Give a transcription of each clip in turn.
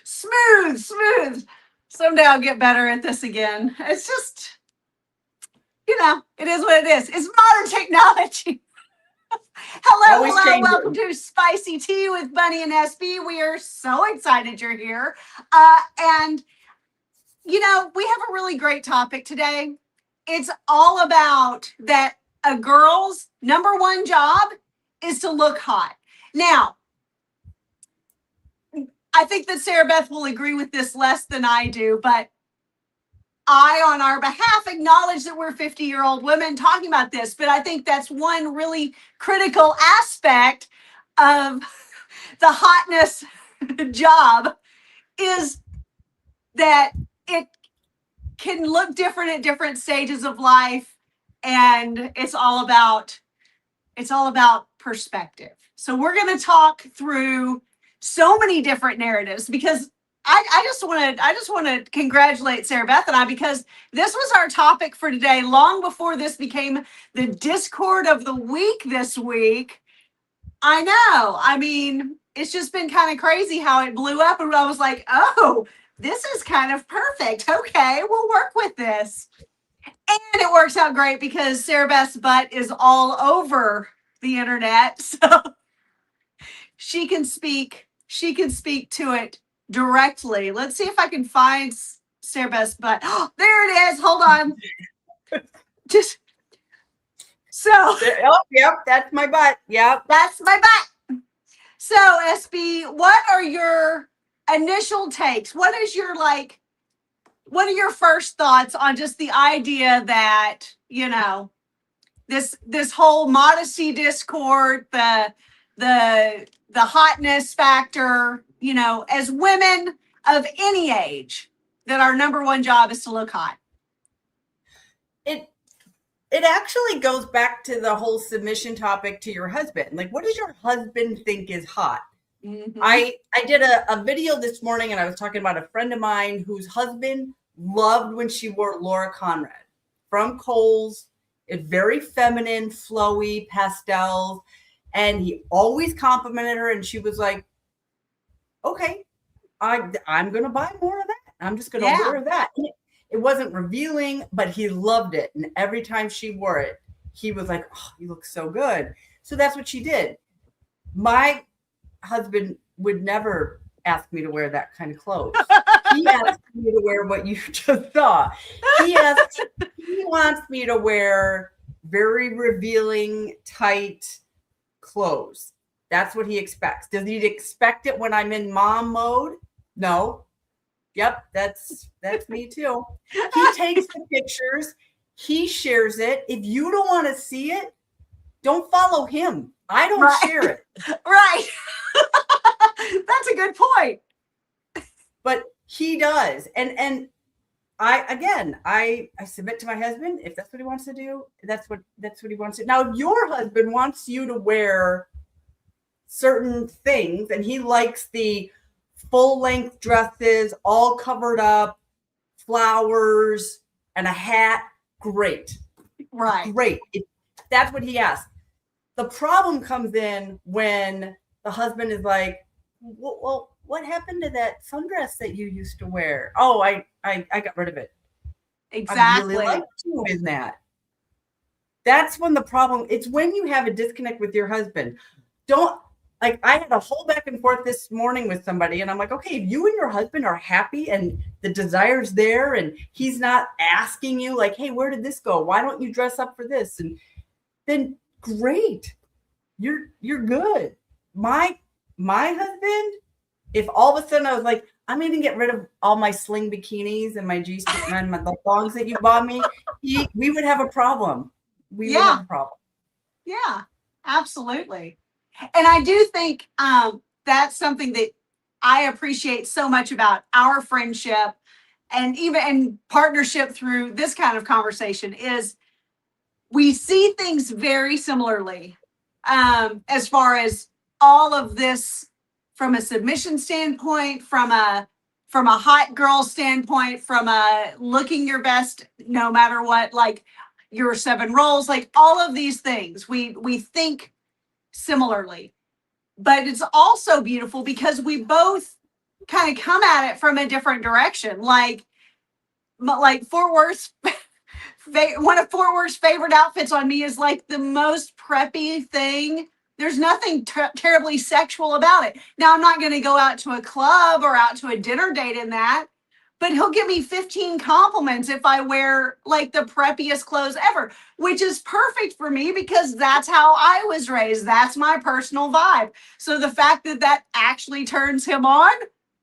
Smooth. Someday I'll get better at this again. It's just, it is what it is. It's modern technology. Always Welcome changing. to Spicy Tea with Bunny and SB. We are so excited you're here. And, we have a really great topic today. It's all about that a girl's number one job is to look hot. Now, I think that Sarah Beth will agree with this less than I do, but I, on our behalf, acknowledge that we're 50-year-old women talking about this, but I think that's one really critical aspect of the hotness job is that it can look different at different stages of life, and it's all about perspective. So we're going to talk through so many different narratives because I just want to congratulate Sarah Beth and I because this was our topic for today long before this became the Discord of the week this week. I know. I mean, it's just been kind of crazy how it blew up and I was like, "Oh, this is kind of perfect. Okay, we'll work with this." And it works out great because Sarah Beth's butt is all over the internet. So she can speak to it directly. Let's see if I can find Sarah Beth's butt. Oh, there it is. Hold on. Just so. Oh, yep, that's my butt. Yep. That's my butt. So, SB, what are your initial takes? What are your first thoughts on just the idea that, this whole modesty discord, the hotness factor, as women of any age, that our number one job is to look hot? It actually goes back to the whole submission topic to your husband. Like, what does your husband think is hot? Mm-hmm. I did a video this morning and I was talking about a friend of mine whose husband loved when she wore Laura Conrad from Kohl's. It's very feminine, flowy, pastels. And he always complimented her. And she was like, okay, I'm going to buy more of that. I'm just going to wear that. And it wasn't revealing, but he loved it. And every time she wore it, he was like, oh, you look so good. So that's what she did. My husband would never ask me to wear that kind of clothes. He asked me to wear what you just saw. He wants me to wear very revealing, tight clothes. That's what he expects. Does he expect it when I'm in mom mode? No. Yep, that's me too. He takes the pictures. He shares it. If you don't want to see it, don't follow him. I don't share it. Right. That's a good point. But he does. And I submit to my husband. If that's what he wants to do, that's what he wants to do. Now, if your husband wants you to wear certain things and he likes the full-length dresses, all covered up, flowers, and a hat, great. Right. Great. That's what he asked. The problem comes in when the husband is like, well, what happened to that sundress that you used to wear? Oh, I got rid of it. Exactly. I really like you in that. That's when the problem, it's when you have a disconnect with your husband. I had a whole back and forth this morning with somebody and I'm like, okay, if you and your husband are happy and the desire's there and he's not asking you like, hey, where did this go? Why don't you dress up for this? And then great. You're good. My husband, if all of a sudden I was like, I'm going to get rid of all my sling bikinis and my G-string and the thongs that you bought me, we would have a problem. We would have a problem. Yeah, absolutely. And I do think that's something that I appreciate so much about our friendship and even in partnership through this kind of conversation is we see things very similarly as far as all of this from a submission standpoint, from a hot girl standpoint, from a looking your best no matter what, like your 7 roles, like all of these things we think similarly. But it's also beautiful because we both kind of come at it from a different direction. Like Fort Worth's one of Fort Worth's favorite outfits on me is like the most preppy thing. There's nothing terribly sexual about it. Now, I'm not going to go out to a club or out to a dinner date in that, but he'll give me 15 compliments if I wear like the preppiest clothes ever, which is perfect for me because that's how I was raised. That's my personal vibe. So the fact that that actually turns him on,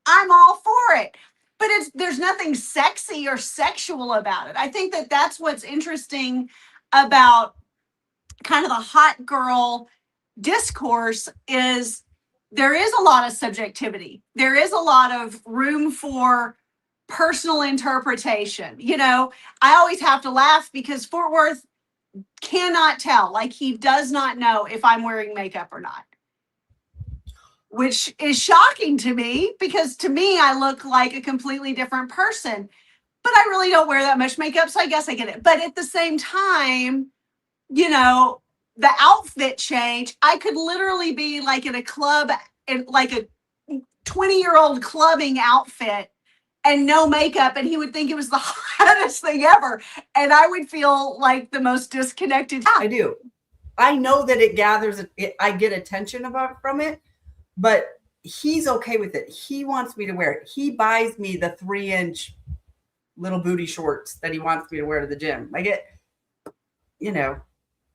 I'm all for it. But there's nothing sexy or sexual about it. I think that that's what's interesting about kind of the hot girl discourse is there is a lot of subjectivity. There is a lot of room for personal interpretation. You know, I always have to laugh because Fort Worth cannot tell. Like, he does not know if I'm wearing makeup or not, which is shocking to me because to me, I look like a completely different person. But I really don't wear that much makeup, so I guess I get it. But at the same time, you know, the outfit change, I could literally be like in a club, in like a 20-year-old clubbing outfit and no makeup, and he would think it was the hottest thing ever. And I would feel like the most disconnected. I do. I know that it gathers, I get attention from it, but he's okay with it. He wants me to wear it. He buys me the 3-inch little booty shorts that he wants me to wear to the gym. Like it, you know,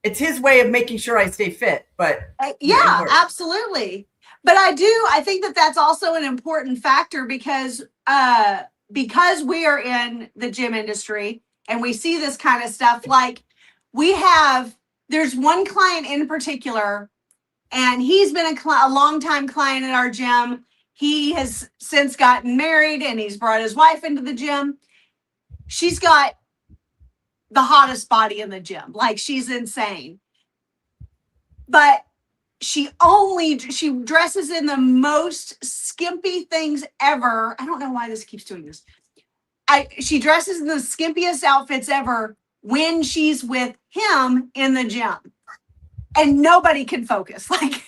it's his way of making sure I stay fit, but yeah, absolutely. But I think that that's also an important factor because we are in the gym industry and we see this kind of stuff. Like there's one client in particular, and he's been a long-time client at our gym. He has since gotten married and he's brought his wife into the gym. She's got the hottest body in the gym. Like, she's insane. But she dresses in the most skimpy things ever. I don't know why this keeps doing this. She dresses in the skimpiest outfits ever when she's with him in the gym. And nobody can focus. Like,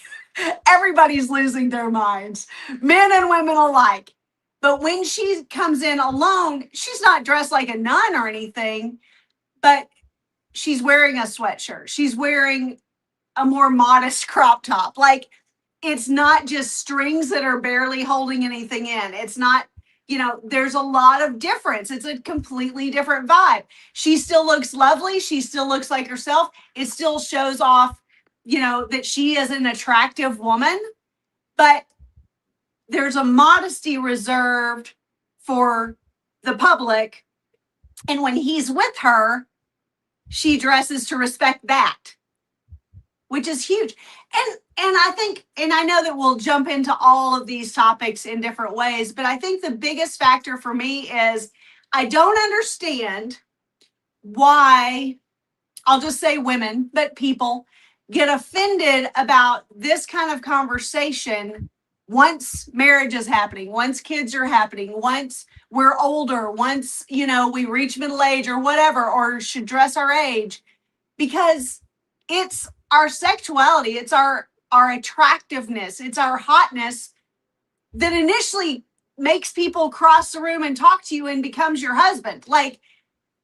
everybody's losing their minds, men and women alike. But when she comes in alone, she's not dressed like a nun or anything, but she's wearing a sweatshirt. She's wearing a more modest crop top. Like, it's not just strings that are barely holding anything in. It's not, you know, there's a lot of difference. It's a completely different vibe. She still looks lovely. She still looks like herself. It still shows off, you know, that she is an attractive woman, but there's a modesty reserved for the public. And when he's with her, she dresses to respect that, which is huge. And I think, and I know that we'll jump into all of these topics in different ways, but I think the biggest factor for me is I don't understand why, I'll just say women, but people get offended about this kind of conversation once marriage is happening, once kids are happening, once we're older, once, you know, we reach middle age or whatever, or should dress our age, because it's our sexuality, it's our attractiveness, it's our hotness that initially makes people cross the room and talk to you and becomes your husband. Like,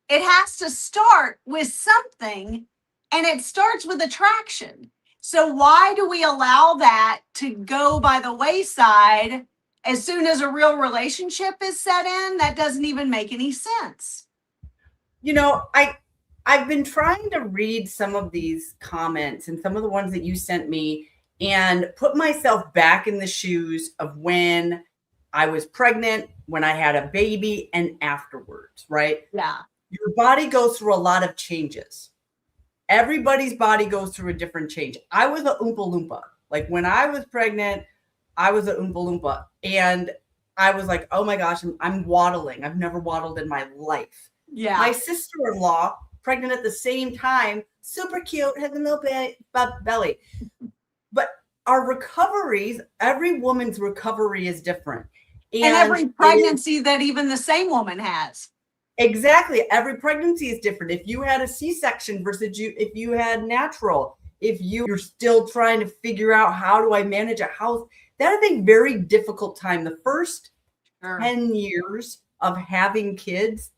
it has to start with something, and it starts with attraction. So why do we allow that to go by the wayside as soon as a real relationship is set in? That doesn't even make any sense. You know, I've been trying to read some of these comments and some of the ones that you sent me and put myself back in the shoes of when I was pregnant, when I had a baby, and afterwards, right? Yeah. Your body goes through a lot of changes. Everybody's body goes through a different change. I was a Oompa Loompa. Like, when I was pregnant, I was a Oompa Loompa. And I was like, oh my gosh, I'm waddling. I've never waddled in my life. Yeah. My sister-in-law, pregnant at the same time, super cute, has a little belly. But our recoveries, every woman's recovery is different. And every pregnancy that even the same woman has. Exactly. Every pregnancy is different. If you had a C-section versus if you had natural, if you're still trying to figure out how do I manage a house, that is a very difficult time. The first Sure. 10 years of having kids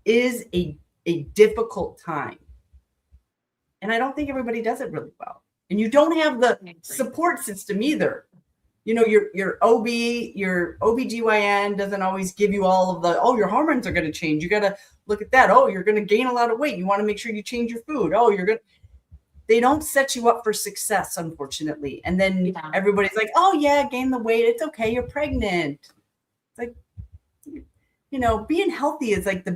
is a difficult time. And I don't think everybody does it really well. And you don't have the support system either. You know, your OBGYN doesn't always give you all of the, oh, your hormones are going to change. You got to look at that. Oh, you're going to gain a lot of weight. You want to make sure you change your food. Oh, they don't set you up for success, unfortunately. And then everybody's like, oh yeah, gain the weight. It's okay. You're pregnant. It's like, you know, being healthy is like the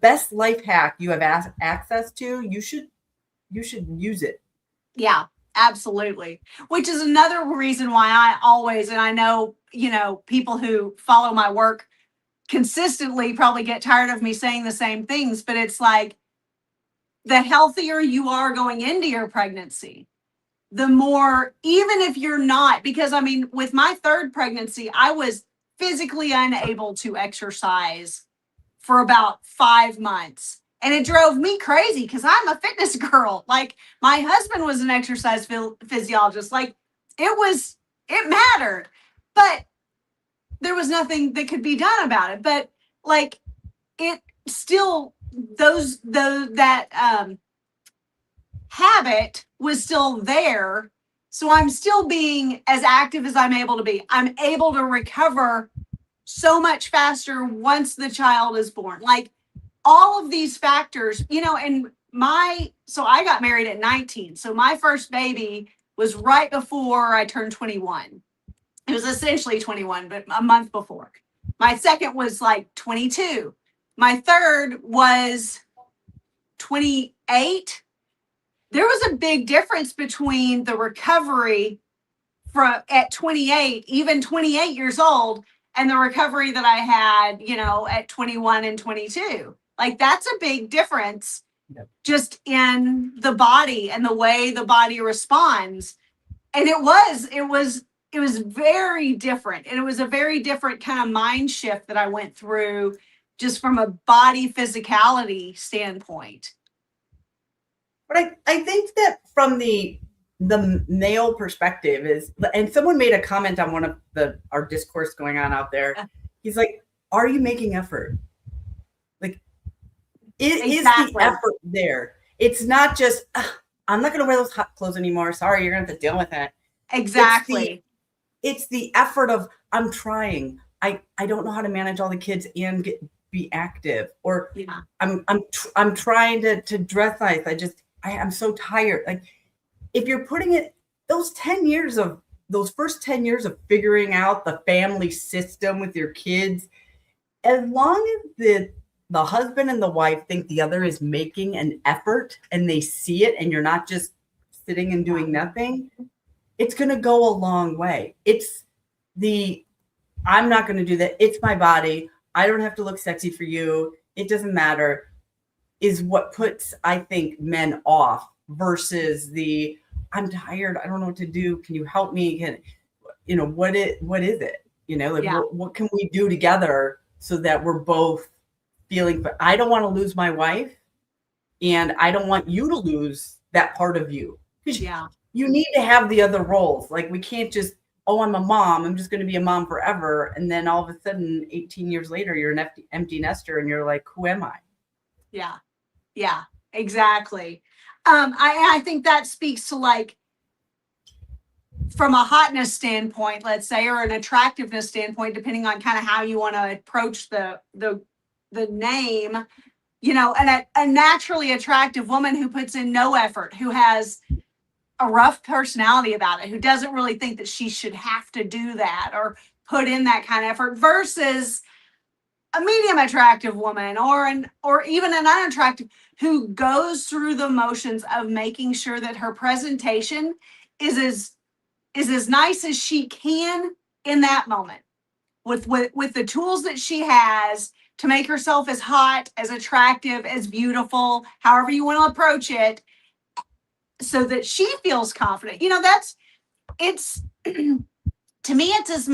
best life hack you have access to. You should use it. Yeah, absolutely. Which is another reason why I always, and I know, you know, people who follow my work consistently probably get tired of me saying the same things, but it's like, the healthier you are going into your pregnancy, the more, even if you're not, because I mean, with my third pregnancy, I was physically unable to exercise for about 5 months. And it drove me crazy because I'm a fitness girl. Like, my husband was an exercise physiologist. Like, it mattered, but there was nothing that could be done about it. But like, it still, that habit was still there. So I'm still being as active as I'm able to be. I'm able to recover so much faster once the child is born. Like, all of these factors, you know, and so I got married at 19. So my first baby was right before I turned 21. It was essentially 21, but a month before. My second was like 22. My third was 28. There was a big difference between the recovery at 28, even 28 years old, and the recovery that I had, you know, at 21 and 22. Like, that's a big difference just in the body and the way the body responds. And it was very different. And it was a very different kind of mind shift that I went through just from a body physicality standpoint. But I think that from the male perspective is, and someone made a comment on one of our discourse going on out there. He's like, are you making effort? Like, is the effort there? It's not just, I'm not going to wear those hot clothes anymore. Sorry, you're going to have to deal with that. Exactly. It's the effort of, I'm trying. I don't know how to manage all the kids and be active, or I'm trying to dress nice. I'm so tired. Like, if you're putting it, those first 10 years of figuring out the family system with your kids, as long as the husband and the wife think the other is making an effort and they see it, and you're not just sitting and doing nothing, it's going to go a long way. It's I'm not going to do that. It's my body. I don't have to look sexy for you. It doesn't matter, is what puts, I think, men off versus I'm tired. I don't know what to do. Can you help me? What is it? You know, like, what can we do together so that we're both feeling, but I don't want to lose my wife, and I don't want you to lose that part of you. Because you need to have the other roles. Like, we can't just, oh, I'm a mom, I'm just going to be a mom forever. And then all of a sudden, 18 years later, you're an empty nester and you're like, who am I? Yeah, exactly. I think that speaks to, like, from a hotness standpoint, let's say, or an attractiveness standpoint, depending on kind of how you want to approach the name, you know, and a naturally attractive woman who puts in no effort, who has a rough personality about it, who doesn't really think that she should have to do that or put in that kind of effort, versus a medium attractive woman or even an unattractive, who goes through the motions of making sure that her presentation is as nice as she can in that moment, with the tools that she has to make herself as hot, as attractive, as beautiful, however you want to approach it, so that she feels confident. You know, it's to me, it's as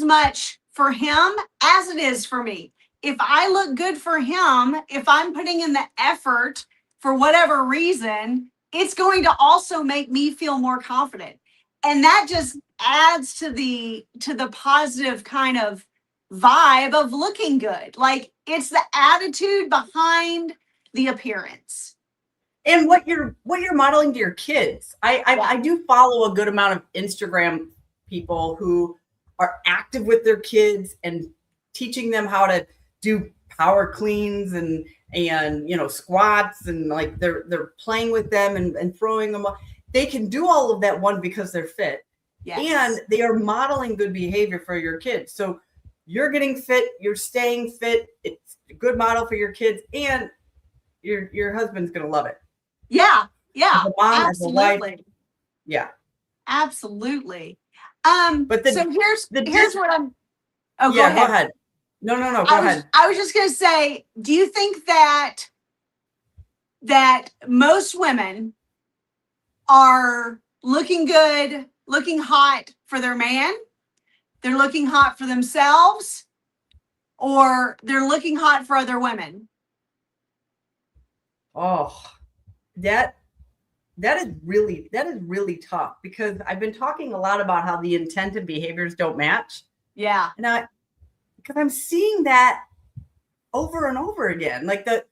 much for him as it is for me. If I look good for him, if I'm putting in the effort for whatever reason, it's going to also make me feel more confident. And that just adds to the positive kind of vibe of looking good. Like it's the attitude behind the appearance. And what you're modeling to your kids. I do follow a good amount of Instagram people who are active with their kids and teaching them how to do power cleans and squats, and like they're playing with them and throwing them up. They can do all of that, one, because they're fit. Yes. And they are modeling good behavior for your kids. So you're getting fit, you're staying fit. It's a good model for your kids, and your husband's gonna love it. Yeah, yeah, as a mom, absolutely. As a wife, yeah, absolutely. But so here's what I'm. Oh, yeah, go ahead. No, go ahead. I was just gonna say, do you think that most women are looking good, looking hot for their man? They're looking hot for themselves, or they're looking hot for other women? Oh, that is really tough, because I've been talking a lot about how the intent and behaviors don't match. Yeah. And because I'm seeing that over and over again. Like there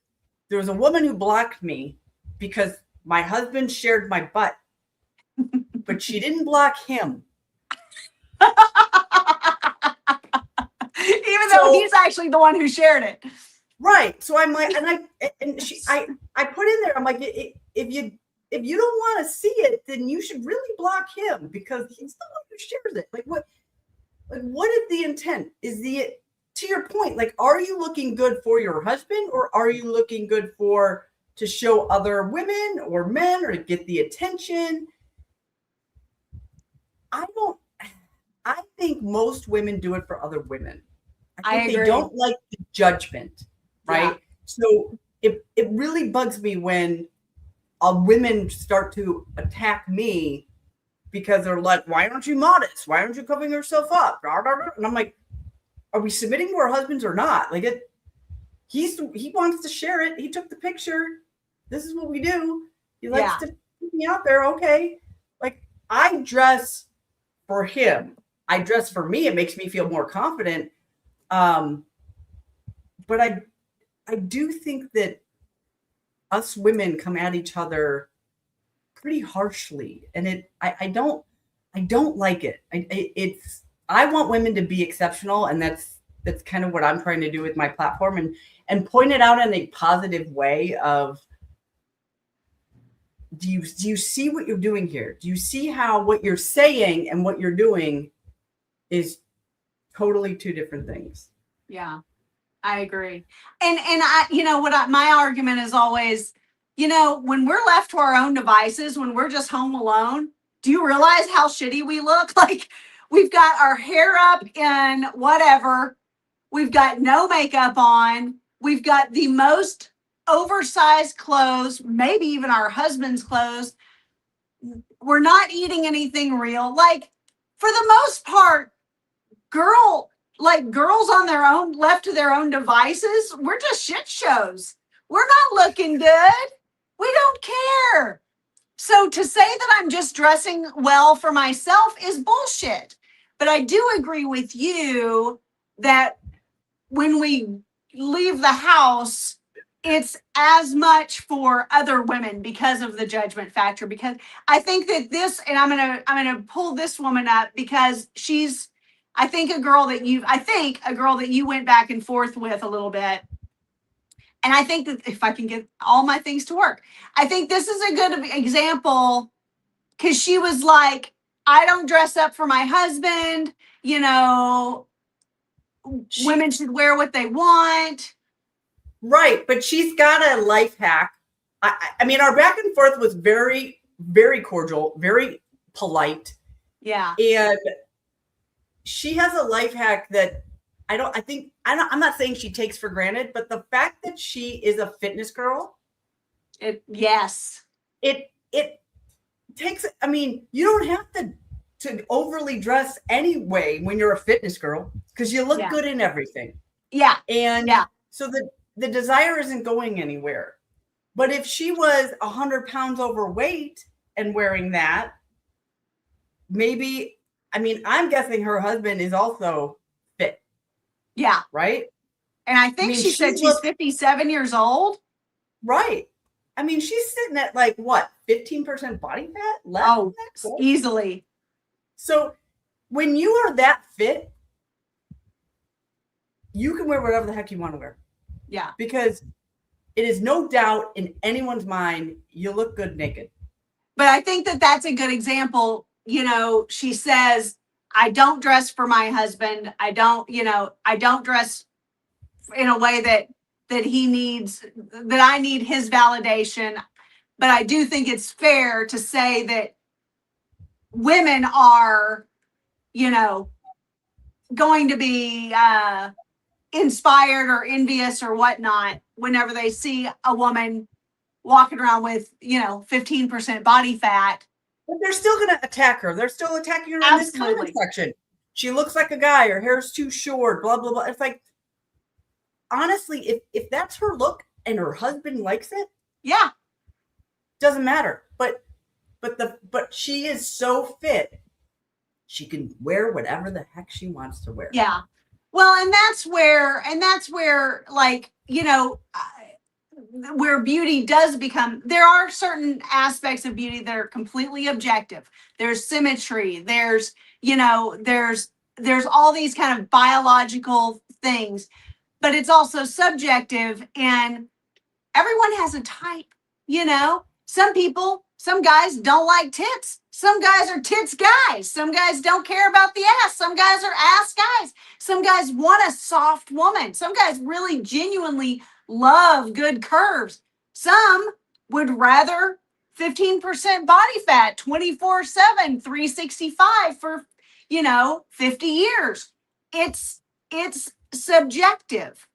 was a woman who blocked me because my husband shared my butt, but she didn't block him. Even though he's actually the one who shared it. Right. So I'm like, I put in there, I'm like, if you don't want to see it, then you should really block him, because he's the one who shares it. Like what is the intent? To your point, like, are you looking good for your husband, or are you looking good to show other women or men, or to get the attention? I think most women do it for other women. I think they don't like the judgment, right? Yeah. So it really bugs me when women start to attack me because they're like, why aren't you modest? Why aren't you covering yourself up? And I'm like, are we submitting to our husbands or not? Like he wants to share it. He took the picture. This is what we do. He likes to put me out there. Okay. Like, I dress for him. I dress for me. It makes me feel more confident. But I do think that us women come at each other pretty harshly, and I don't like it. I want women to be exceptional, and that's kind of what I'm trying to do with my platform, and point it out in a positive way of, do you see what you're doing here? Do you see how what you're saying and what you're doing is totally two different things? Yeah, I agree. And my argument is always, when we're left to our own devices, when we're just home alone, do you realize how shitty we look? Like, we've got our hair up in whatever. We've got no makeup on. We've got the most oversized clothes, maybe even our husband's clothes. We're not eating anything real. Like, for the most part, girls on their own, left to their own devices, we're just shit shows. We're not looking good. We don't care. So to say that I'm just dressing well for myself is bullshit. But I do agree with you that when we leave the house, it's as much for other women because of the judgment factor. Because I think that this, and I'm gonna pull this woman up, because she's, I think a girl that you went back and forth with a little bit. And I think that if I can get all my things to work, I think this is a good example, because she was like, I don't dress up for my husband. Women should wear what they want. Right. But she's got a life hack. I mean, our back and forth was very, very cordial, very polite. Yeah. And she has a life hack that I'm not saying she takes for granted, but the fact that she is a fitness girl. It takes, I mean, you don't have to overly dress anyway when you're a fitness girl, because you look good in everything. Yeah. And so the desire isn't going anywhere. But if she was 100 pounds overweight and wearing that, maybe, I mean, I'm guessing her husband is also fit, Yeah. right? And I think she said she's 57 years old. Right. I mean, she's sitting at like what, 15% body fat less? Oh, easily. So when you are that fit, you can wear whatever the heck you want to wear. Yeah. Because it is no doubt in anyone's mind, you look good naked. But I think that that's a good example. You know, she says, I don't dress for my husband. I don't dress in a way that he needs, that I need his validation. But I do think it's fair to say that women are, going to be inspired or envious or whatnot whenever they see a woman walking around with, 15% body fat. But they're still going to attack her. They're still attacking her in this comment section. She looks like a guy. Her hair's too short, blah, blah, blah. It's like, honestly, if that's her look and her husband likes it, yeah, doesn't matter. But she is so fit, she can wear whatever the heck she wants to wear. Yeah. Well, and that's where like, where beauty does become, there are certain aspects of beauty that are completely objective. There's symmetry. There's all these kind of biological things, but it's also subjective, and everyone has a type. Some guys don't like tits. Some guys are tits guys. Some guys don't care about the ass. Some guys are ass guys. Some guys want a soft woman. Some guys really genuinely love good curves. Some would rather 15% body fat, 24/7, 365 for, 50 years. It's subjective.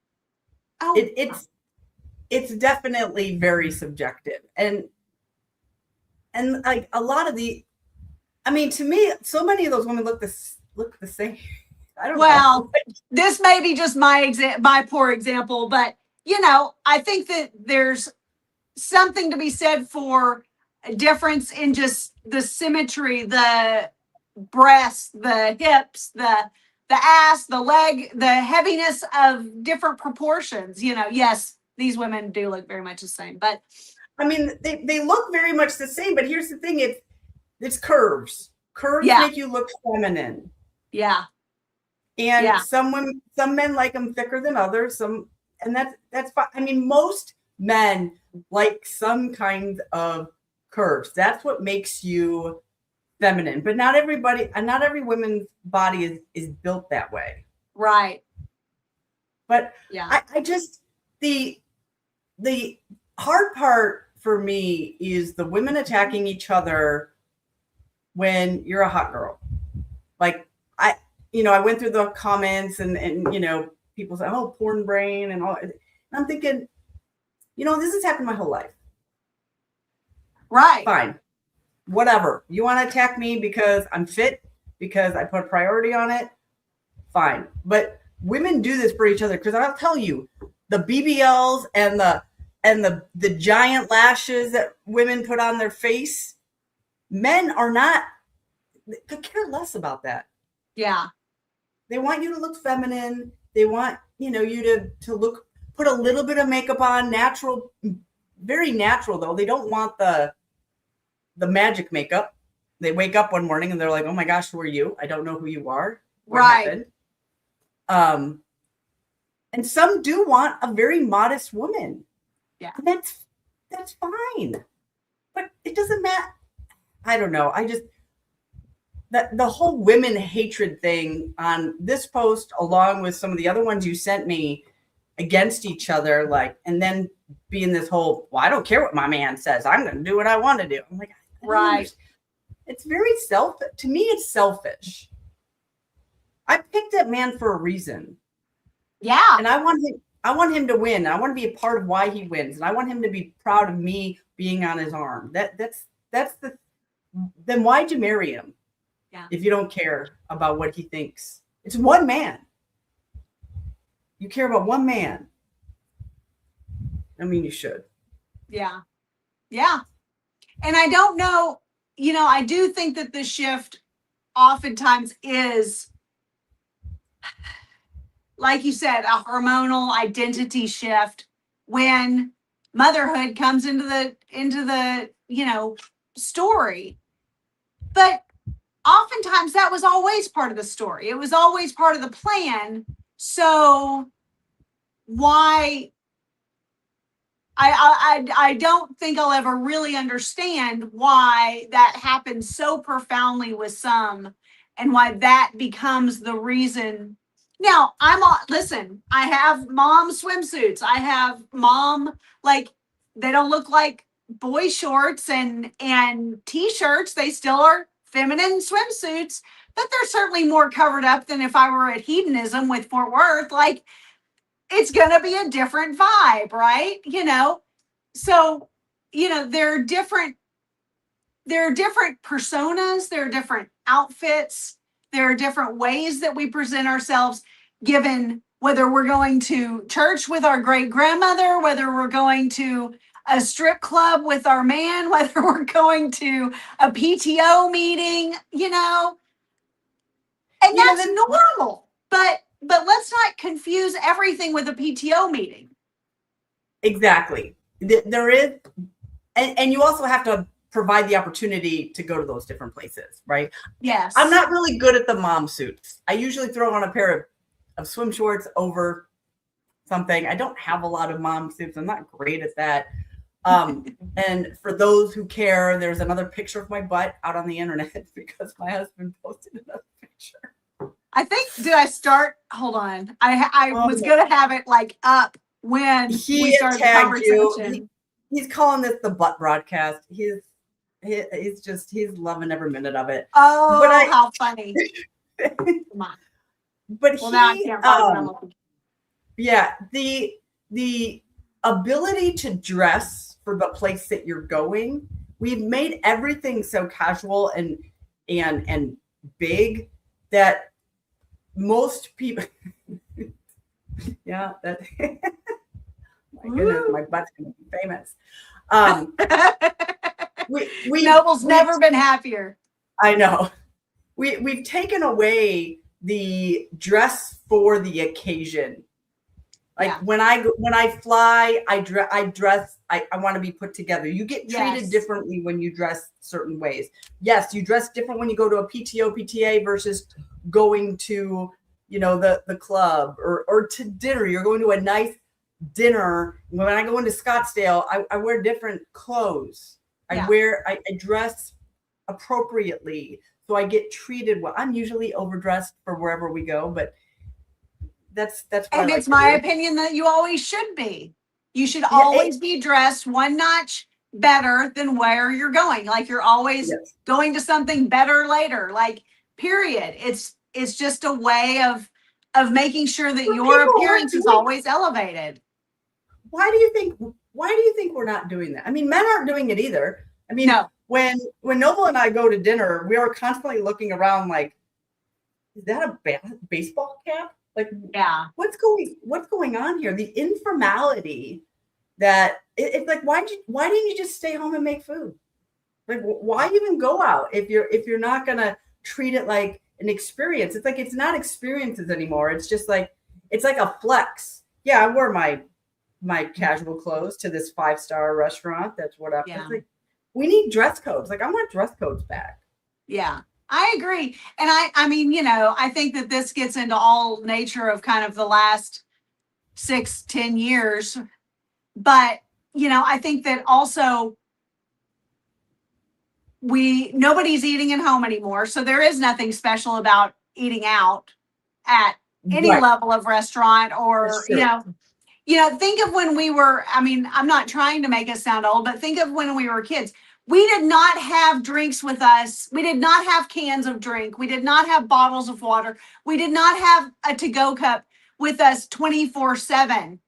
Oh, it's definitely very subjective. And like a lot of to me, so many of those women look the same. I don't know. This may be just my poor example, but I think that there's something to be said for a difference in just the symmetry, the breasts, the hips, the ass, the leg, the heaviness of different proportions. Yes, these women do look very much the same, but they look very much the same, but here's the thing, it's curves. Curves make you look feminine. Yeah. And some men like them thicker than others, and that's fine. Most men like some kind of curves. That's what makes you feminine. But not every woman's body is built that way. Right. But I just the hard part for me is the women attacking each other when you're a hot girl. Like I went through the comments and people say, oh, porn brain and all. And I'm thinking, this has happened my whole life. Right. Fine. Whatever. You want to attack me because I'm fit, because I put priority on it? Fine. But women do this for each other, because I'll tell you, the BBLs and the giant lashes that women put on their face, men are not, they could care less about that. Yeah. They want you to look feminine. They want, you to put a little bit of makeup on, natural, very natural though. They don't want the magic makeup. They wake up one morning and they're like, oh my gosh, who are you? I don't know who you are. What happened? And some do want a very modest woman. Yeah. And that's fine. But it doesn't matter. I don't know. The whole women hatred thing on this post, along with some of the other ones you sent me against each other, and then being this whole, well, I don't care what my man says. I'm going to do what I want to do. I'm like, right. It's very selfish. To me, it's selfish. I picked that man for a reason. Yeah. And I want him to win. I want to be a part of why he wins. And I want him to be proud of me being on his arm. Then why'd you marry him? Yeah. If you don't care about what he thinks. It's one man. You care about one man. You should. Yeah. Yeah. And I don't know, I do think that the shift oftentimes is, like you said, a hormonal identity shift when motherhood comes into the story. But oftentimes that was always part of the story. It was always part of the plan. So why I don't think I'll ever really understand why that happens so profoundly with some, and why that becomes the reason. Now, listen, I have mom swimsuits. I have mom, like, they don't look like boy shorts and t-shirts. They still are feminine swimsuits, but they're certainly more covered up than if I were at Hedonism with Fort Worth. Like, it's going to be a different vibe, right? So, there are different personas, there are different outfits, there are different ways that we present ourselves, given whether we're going to church with our great grandmother, whether we're going to a strip club with our man, whether we're going to a PTO meeting, and that's normal. But let's not confuse everything with a PTO meeting. Exactly. There is, and you also have to provide the opportunity to go to those different places, right? Yes. I'm not really good at the mom suits. I usually throw on a pair of swim shorts over something. I don't have a lot of mom suits. I'm not great at that. And for those who care, there's another picture of my butt out on the internet because my husband posted another picture. I think, did I start? Hold on. I was going to have it like up when we started the conversation. He's calling this the butt broadcast. He's loving every minute of it. Oh, but how funny. Come on. But now I can't find what I'm looking for. Yeah, the ability to dress for the place that you're going, we've made everything so casual and big that most people yeah, that my goodness, my butt's gonna be famous. Noble's never been happier. I know. We've taken away the dress for the occasion. Like when I fly, I dress. I want to be put together. You get treated differently when you dress certain ways. Yes, you dress different when you go to a PTO, PTA versus going to the club or to dinner. You're going to a nice dinner. When I go into Scottsdale, I wear different clothes. I dress appropriately, so I get treated well. I'm usually overdressed for wherever we go, but that's and it's my opinion that you always should be. You should always be dressed one notch better than where you're going. Like you're always going to something better later. Like, period. It's just a way of making sure that your appearance is always elevated. Why do you think we're not doing that? I mean, men aren't doing it either. I mean, no. When Noble and I go to dinner, we are constantly looking around like, is that a baseball cap? Like, what's going on here? The informality that it's like, why didn't you just stay home and make food? Like, why even go out if you're not gonna treat it like an experience? It's like, it's not experiences anymore. It's just like, it's like a flex. Yeah, I wore my casual clothes to this 5-star restaurant. That's what it's like. We need dress codes. Like, I want dress codes back. Yeah. I agree. And I mean, I think that this gets into all nature of kind of the last 6-10 years. But, I think that also nobody's eating at home anymore. So there is nothing special about eating out at any level of restaurant or, think of when we were, I mean, I'm not trying to make us sound old, but think of when we were kids. We did not have drinks with us. We did not have cans of drink. We did not have bottles of water. We did not have a to-go cup with us 24/7.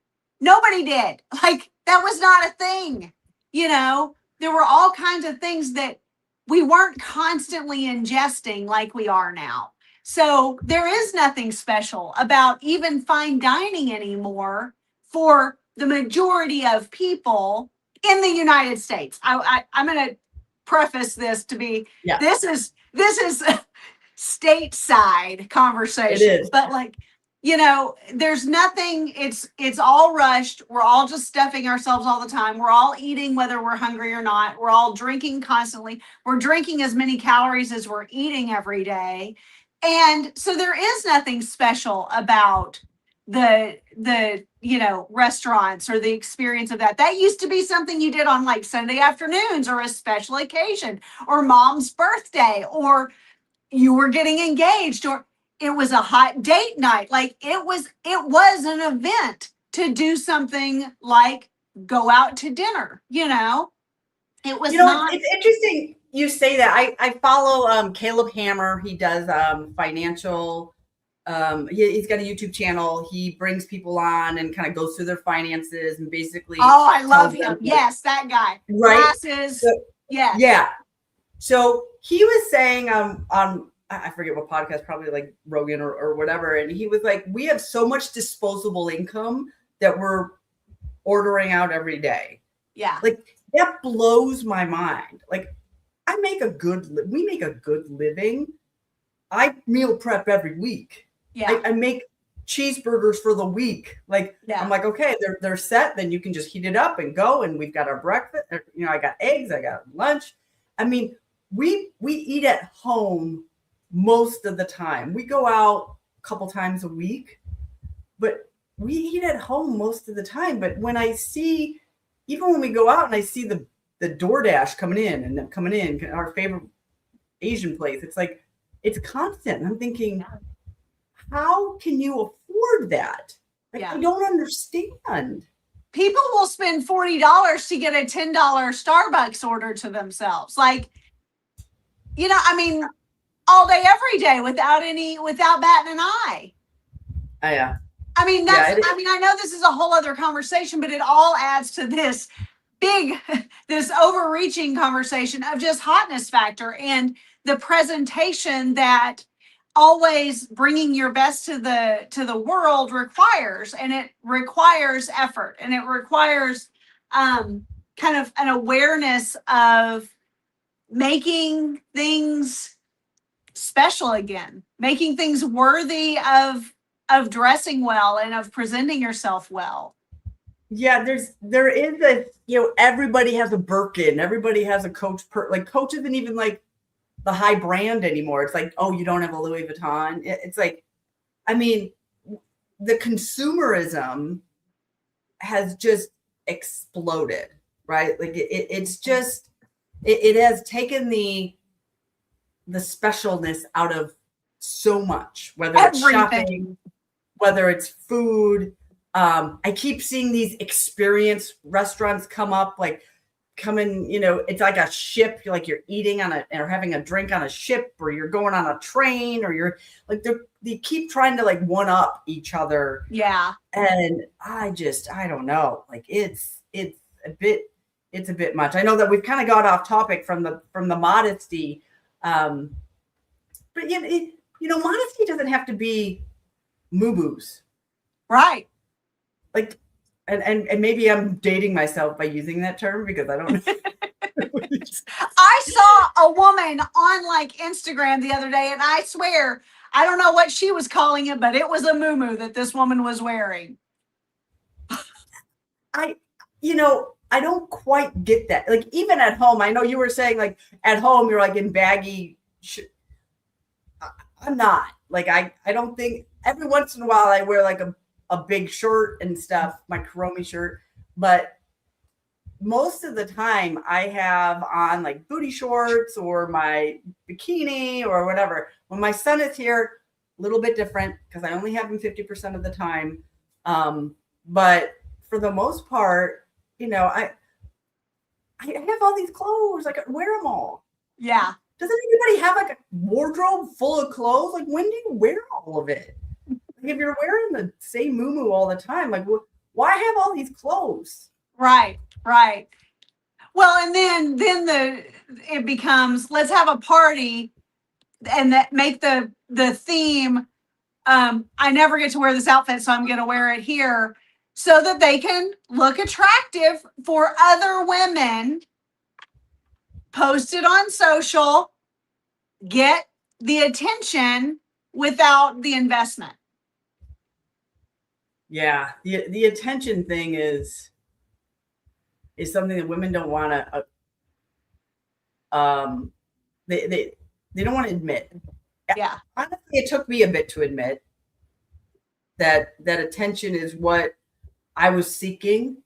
Nobody did. Like, that was not a thing. There were all kinds of things that we weren't constantly ingesting like we are now. So there is nothing special about even fine dining anymore for the majority of people in the United States. I'm going to preface this to be, this is stateside conversation. It is. But like, there's nothing, it's all rushed. We're all just stuffing ourselves all the time. We're all eating whether we're hungry or not. We're all drinking constantly. We're drinking as many calories as we're eating every day. And so there is nothing special about the restaurants or the experience of that. That used to be something you did on like Sunday afternoons or a special occasion or mom's birthday, or you were getting engaged, or it was a hot date night. Like it was an event to do something like go out to dinner, It was not. It's interesting you say that. I follow Caleb Hammer. He does financial. He's got a YouTube channel. He brings people on and kind of goes through their finances and basically. Oh, I love him. Yes, that guy. Right. Glasses. So, yes. Yeah. So he was saying on I forget what podcast, probably like Rogan or whatever, and he was like, we have so much disposable income that we're ordering out every day. Yeah. Like that blows my mind. Like we make a good living. I meal prep every week. Yeah. I make cheeseburgers for the week. Like I'm like, okay, they're set. Then you can just heat it up and go. And we've got our breakfast. I got eggs. I got lunch. I mean, we eat at home most of the time. We go out a couple times a week, but we eat at home most of the time. But when I see, even when we go out and I see the DoorDash coming in, our favorite Asian place, it's like, it's constant. I'm thinking, how can you afford that? Like, I don't understand. People will spend $40 to get a $10 Starbucks order to themselves. Like, I mean, all day, every day without batting an eye. Yeah. I mean, I know this is a whole other conversation, but it all adds to this overreaching conversation of just hotness factor and the presentation that always bringing your best to the world requires, and it requires effort, and it requires kind of an awareness of making things special again, making things worthy of dressing well and of presenting yourself well. Yeah, there is everybody has a Birkin, everybody has a Coach. Like Coach isn't even like the high brand anymore. It's like, oh, you don't have a Louis Vuitton. It's like, I mean, the consumerism has just exploded, right? Like it's just, it has taken the specialness out of so much, whether it's shopping, whether it's food. I keep seeing these experience restaurants come up, like it's like a ship. You're eating or having a drink on a ship, or you're going on a train, or you're like, they keep trying to like one up each other. Yeah. And I don't know. Like it's a bit much. I know that we've kind of got off topic from the modesty. But modesty doesn't have to be moo-boos. Right. Like, and maybe I'm dating myself by using that term because I don't know. I saw a woman on like Instagram the other day, and I swear, I don't know what she was calling it, but it was a moo-moo that this woman was wearing. I don't quite get that. Like, even at home, I know you were saying like at home, you're like in baggy. I'm not. Like, I don't think, every once in a while I wear like a big shirt and stuff, my Kuromi shirt, but most of the time I have on like booty shorts or my bikini or whatever. When my son is here, a little bit different because I only have him 50% of the time. But for the most part, I have all these clothes. I can wear them all. Yeah. Doesn't anybody have like a wardrobe full of clothes? Like, when do you wear all of it? Like, if you're wearing the same muumuu all the time, like, why have all these clothes? Right. Well, and then it becomes, let's have a party and that make the theme. I never get to wear this outfit, so I'm going to wear it here so that they can look attractive for other women. Post it on social, get the attention without the investment. Yeah, the attention thing is something that women don't want to. They don't want to admit. Yeah. Honestly, it took me a bit to admit that attention is what I was seeking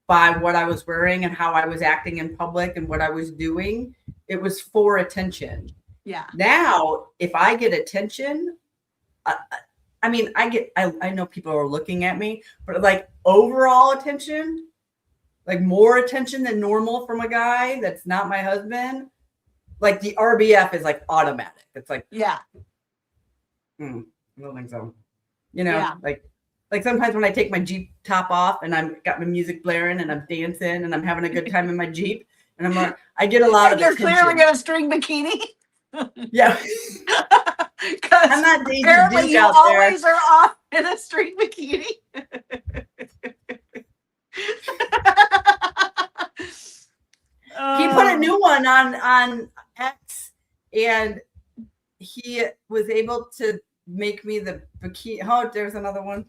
by what I was wearing and how I was acting in public and what I was doing. It was for attention. Yeah. Now, if I get attention, I mean, I know people are looking at me, but like overall attention, like more attention than normal from a guy that's not my husband, like the RBF is like automatic. It's like, yeah, I don't think so. You know, like sometimes when I take my Jeep top off and I've got my music blaring and I'm dancing and I'm having a good time in my Jeep and I'm like, I get a lot of you're attention. clearly in a string bikini. Yeah. I'm not Daisy Duke you out there. always are off in a string bikini. He put a new one on X, and he was able to make me the bikini. Oh, there's another one.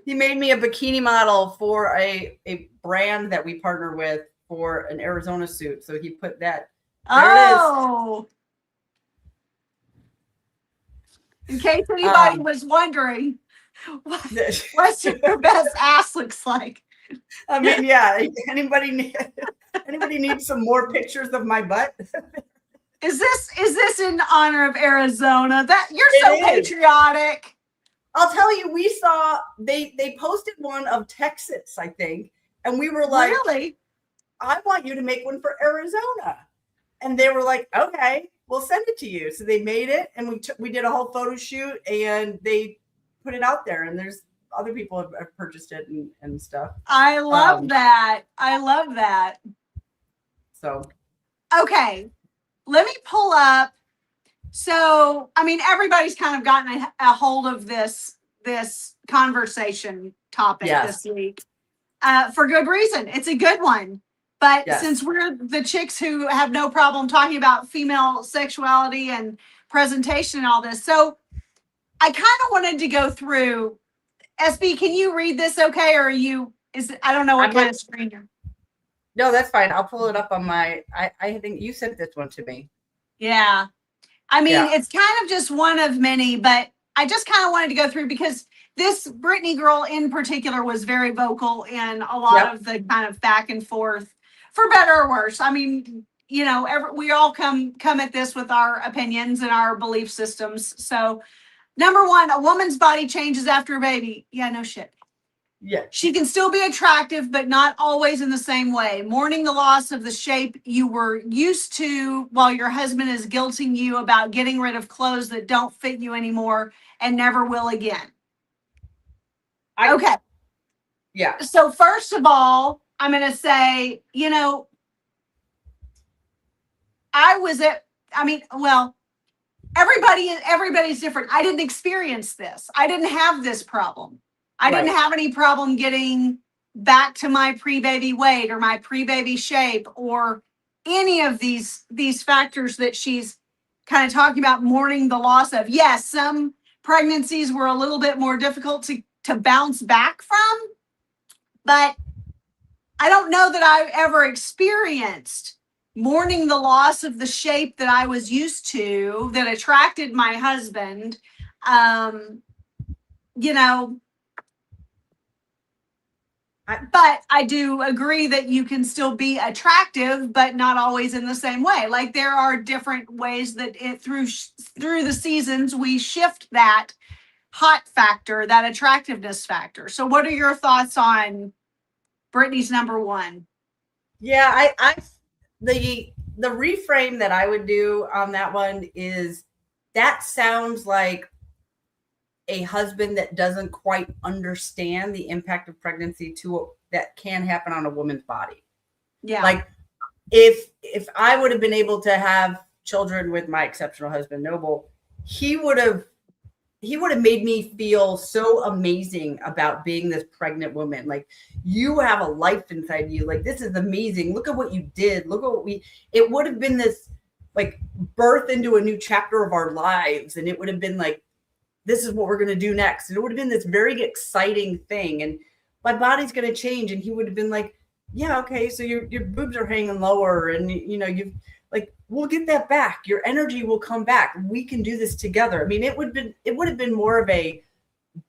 He made me a bikini model for a brand that we partner with for an Arizona suit. So he put that. Oh. In case anybody was wondering what your best ass looks like. I mean, yeah. Anybody need some more pictures of my butt? Is this in honor of Arizona? That you're so patriotic. I'll tell you, we saw they posted one of Texas, I think, and we were like, really? I want you to make one for Arizona. And they were like, okay, we'll send it to you. So they made it, and we did a whole photo shoot, and they put it out there, and there's other people have purchased it and stuff. I love that. I love that. So. Okay. Let me pull up. So, I mean, everybody's kind of gotten a hold of this conversation topic this week for good reason. It's a good one. But since we're the chicks who have no problem talking about female sexuality and presentation and all this, so I kind of wanted to go through. SB, can you read this okay? Or I don't know what kind of screen you're. No, that's fine. I'll pull it up on my, I think you sent this one to me. Yeah. I mean, it's kind of just one of many, but I just kind of wanted to go through because this Brittany girl in particular was very vocal in a lot of the kind of back and forth, for better or worse. I mean, you know, we all come at this with our opinions and our belief systems. So, number one, a woman's body changes after a baby. Yeah, no shit. Yeah. She can still be attractive, but not always in the same way. Mourning the loss of the shape you were used to while your husband is guilting you about getting rid of clothes that don't fit you anymore and never will again. Okay. Yeah. So first of all, I'm going to say, you know, everybody's different. I didn't experience this. I didn't have this problem. I didn't have any problem getting back to my pre-baby weight or my pre-baby shape or any of these factors that she's kind of talking about mourning the loss of. Yes, some pregnancies were a little bit more difficult to bounce back from, but I don't know that I ever experienced mourning the loss of the shape that I was used to that attracted my husband. You know, but I do agree that you can still be attractive, but not always in the same way. Like there are different ways that through the seasons, we shift that hot factor, that attractiveness factor. So what are your thoughts on Brittany's number one? Yeah, the reframe that I would do on that one is that sounds like a husband that doesn't quite understand the impact of pregnancy that can happen on a woman's body. Yeah. Like if I would have been able to have children with my exceptional husband, Noble, he would have made me feel so amazing about being this pregnant woman. Like you have a life inside you. Like this is amazing. Look at what you did. Look at it would have been this like birth into a new chapter of our lives. And it would have been like, this is what we're going to do next. And it would have been this very exciting thing. And my body's going to change. And he would have been like, yeah, okay. So your boobs are hanging lower and you've like, we'll get that back. Your energy will come back. We can do this together. I mean, it would have been more of a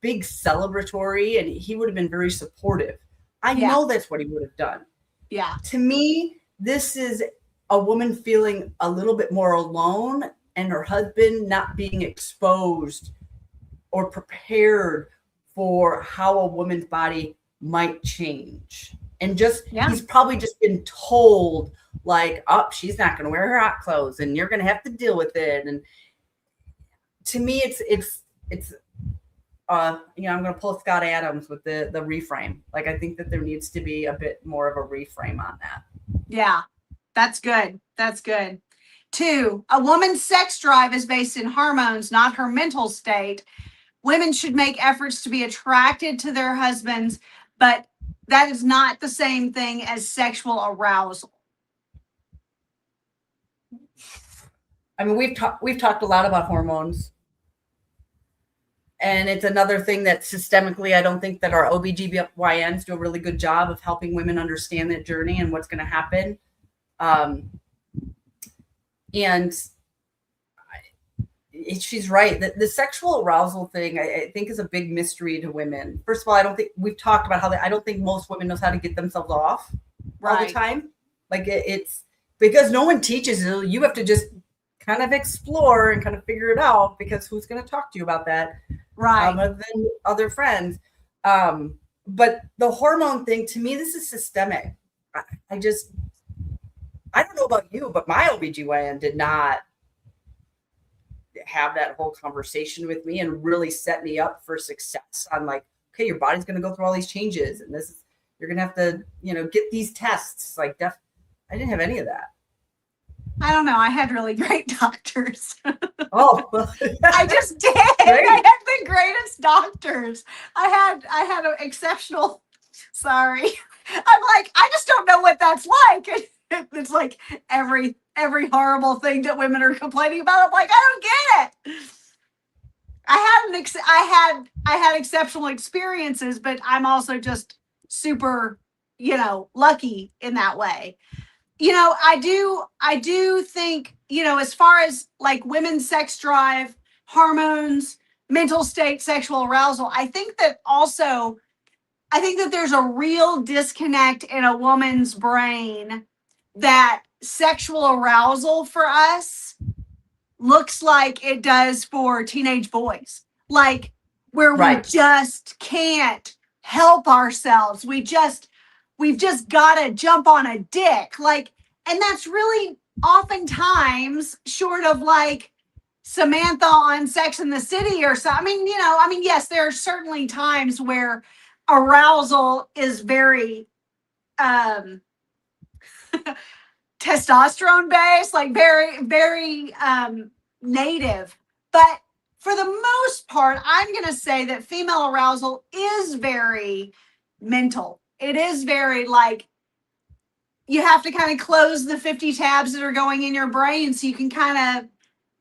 big celebratory, and he would have been very supportive. I know that's what he would have done. Yeah. To me, this is a woman feeling a little bit more alone and her husband not being exposed or prepared for how a woman's body might change. And he's probably just been told like, oh, she's not going to wear her hot clothes and you're going to have to deal with it. And to me, it's I'm going to pull Scott Adams with the reframe. Like, I think that there needs to be a bit more of a reframe on that. Yeah, that's good. That's good. 2, a woman's sex drive is based in hormones, not her mental state. Women should make efforts to be attracted to their husbands, but that is not the same thing as sexual arousal. I mean, we've talked a lot about hormones. And it's another thing that systemically, I don't think that our OBGYNs do a really good job of helping women understand that journey and what's going to happen. She's right. The sexual arousal thing, I think, is a big mystery to women. First of all, I don't think we've talked about I don't think most women knows how to get themselves off all the time. Like it's because no one teaches you. You have to just kind of explore and kind of figure it out, because who's going to talk to you about that? Right. Other than other friends. But the hormone thing, to me, this is systemic. I don't know about you, but my OBGYN did not have that whole conversation with me and really set me up for success on like, okay, your body's going to go through all these changes and you're going to have to, get these tests. Like I didn't have any of that. I don't know. I had really great doctors. Oh, well. I just did. Great. I had the greatest doctors. I had an exceptional. Sorry, I'm like, I just don't know what that's like. It's like every horrible thing that women are complaining about. I'm like, I don't get it. I had exceptional experiences, but I'm also just super, lucky in that way. I do think, as far as like women's sex drive, hormones, mental state, sexual arousal, I think that there's a real disconnect in a woman's brain that sexual arousal for us looks like it does for teenage boys, like where we just can't help ourselves. We've just got to jump on a dick. Like, and that's really oftentimes short of like Samantha on Sex and the City or so. Yes, there are certainly times where arousal is very, testosterone based, like very, very, native. But for the most part, I'm going to say that female arousal is very mental. It is very like, you have to kind of close the 50 tabs that are going in your brain so you can kind of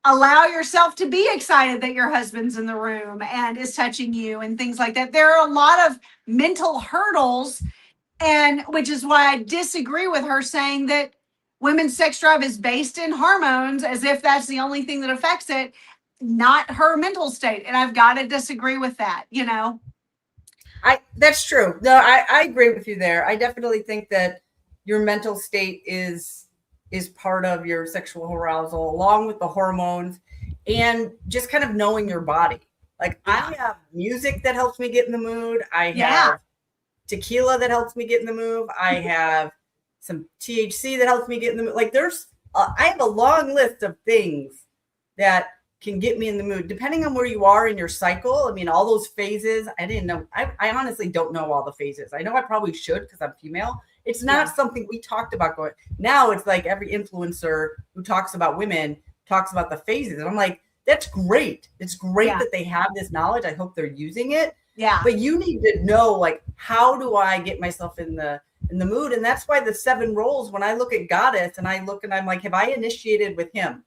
allow yourself to be excited that your husband's in the room and is touching you and things like that. There are a lot of mental hurdles, and which is why I disagree with her saying that women's sex drive is based in hormones, as if that's the only thing that affects it, not her mental state. And I've got to disagree with that, That's true. No, I agree with you there. I definitely think that your mental state is part of your sexual arousal, along with the hormones and just kind of knowing your body. Like I have music that helps me get in the mood. I have tequila that helps me get in the mood. I have some THC that helps me get in the mood. Like I have a long list of things that can get me in the mood, depending on where you are in your cycle. I mean, all those phases, I didn't know. I honestly don't know all the phases. I know I probably should because I'm female. It's not something we talked about going. Now it's like every influencer who talks about women talks about the phases. And I'm like, that's great. It's great that they have this knowledge. I hope they're using it. Yeah. But you need to know, like, how do I get myself in the in the mood. And that's why the 7 roles, when I look at Goddess and I look and I'm like, have I initiated with him?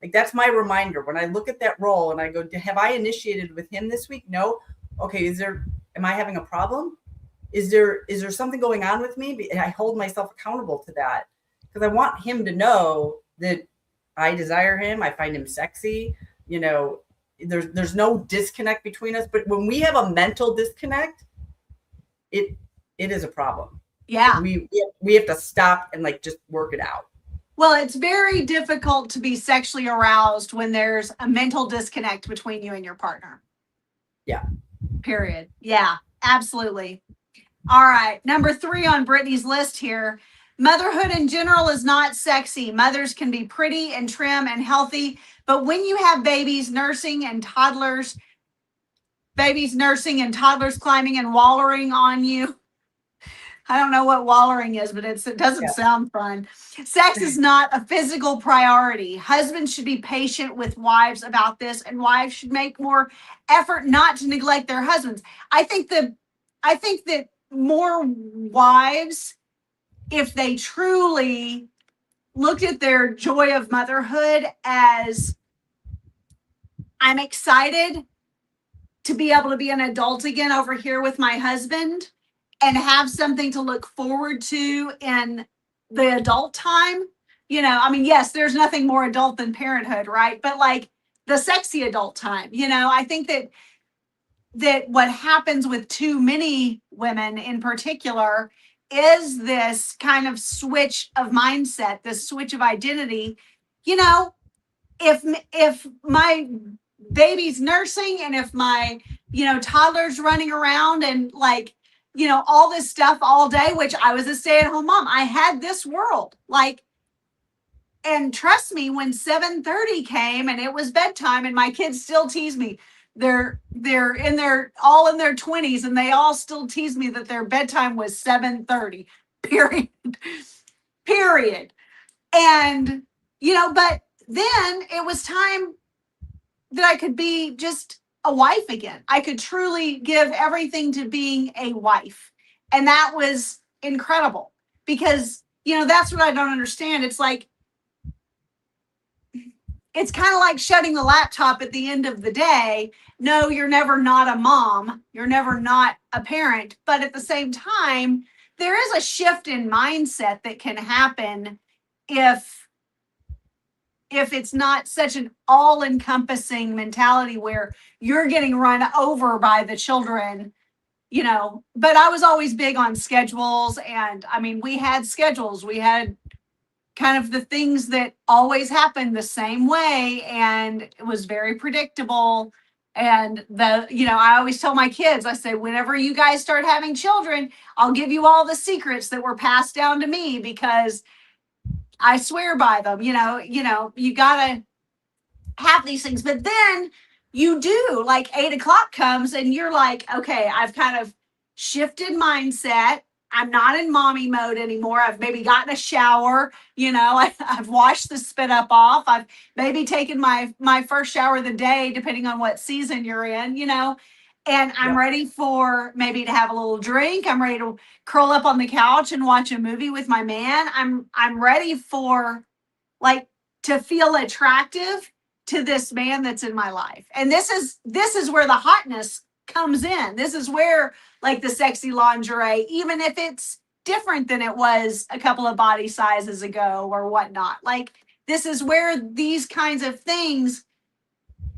Like, that's my reminder. When I look at that role and I go, have I initiated with him this week? No. Okay. Am I having a problem? Is there something going on with me? And I hold myself accountable to that because I want him to know that I desire him. I find him sexy. You know, there's no disconnect between us. But when we have a mental disconnect, it is a problem. Yeah. We have to stop and like just work it out. Well, it's very difficult to be sexually aroused when there's a mental disconnect between you and your partner. Yeah. Period. Yeah, absolutely. All right. Number 3 on Brittany's list here. Motherhood in general is not sexy. Mothers can be pretty and trim and healthy, but when you have babies nursing and toddlers climbing and wallowing on you, I don't know what wallowing is, but it doesn't sound fun. Sex is not a physical priority. Husbands should be patient with wives about this, and wives should make more effort not to neglect their husbands. I think that more wives, if they truly looked at their joy of motherhood as, I'm excited to be able to be an adult again over here with my husband and have something to look forward to in the adult time. You know, I mean, yes, there's nothing more adult than parenthood, right? But like the sexy adult time, you know, I think that what happens with too many women in particular is this kind of switch of mindset, this switch of identity. You know, if my baby's nursing and if my, you know, toddler's running around and like, you know, all this stuff all day, which I was a stay-at-home mom, I had this world, like, and trust me, when 7:30 came and it was bedtime, and my kids still tease me, they're in their 20s, and they all still tease me that their bedtime was 7:30, period. And, you know, but then it was time that I could be just a wife again. I could truly give everything to being a wife. And that was incredible because, you know, that's what I don't understand. It's like, it's kind of like shutting the laptop at the end of the day. No, you're never not a mom. You're never not a parent. But at the same time, there is a shift in mindset that can happen if it's not such an all-encompassing mentality where you're getting run over by the children, you know. But I was always big on schedules. And I mean, we had schedules. We had kind of the things that always happened the same way. And it was very predictable. And I always tell my kids, I say, whenever you guys start having children, I'll give you all the secrets that were passed down to me because I swear by them. You got to have these things. But then you do, like 8:00 comes and you're like, okay, I've kind of shifted mindset. I'm not in mommy mode anymore. I've maybe gotten a shower, I've washed the spit up off. I've maybe taken my first shower of the day, depending on what season you're in, and I'm ready for maybe to have a little drink. I'm ready to curl up on the couch and watch a movie with my man. I'm ready for to feel attractive to this man that's in my life. And this is where the hotness comes in. This is where the sexy lingerie, even if it's different than it was a couple of body sizes ago or whatnot, this is where these kinds of things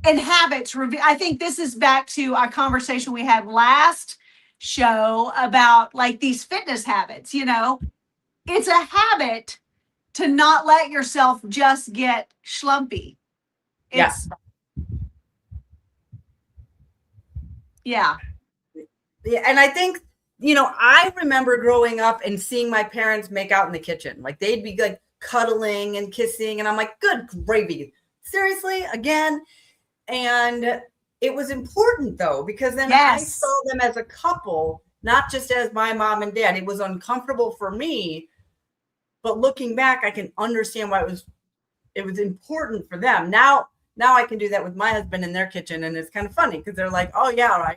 and habits I think this is back to our conversation we had last show about these fitness habits. It's a habit to not let yourself just get schlumpy. Yeah. Yeah. And I think, I remember growing up and seeing my parents make out in the kitchen. They'd be cuddling and kissing. And I'm like, good gravy. Seriously? Again? And it was important though, because then I saw them as a couple, not just as my mom and dad. It was uncomfortable for me, but looking back, I can understand why it was important for them. Now I can do that with my husband in their kitchen. And it's kind of funny because they're like, oh yeah,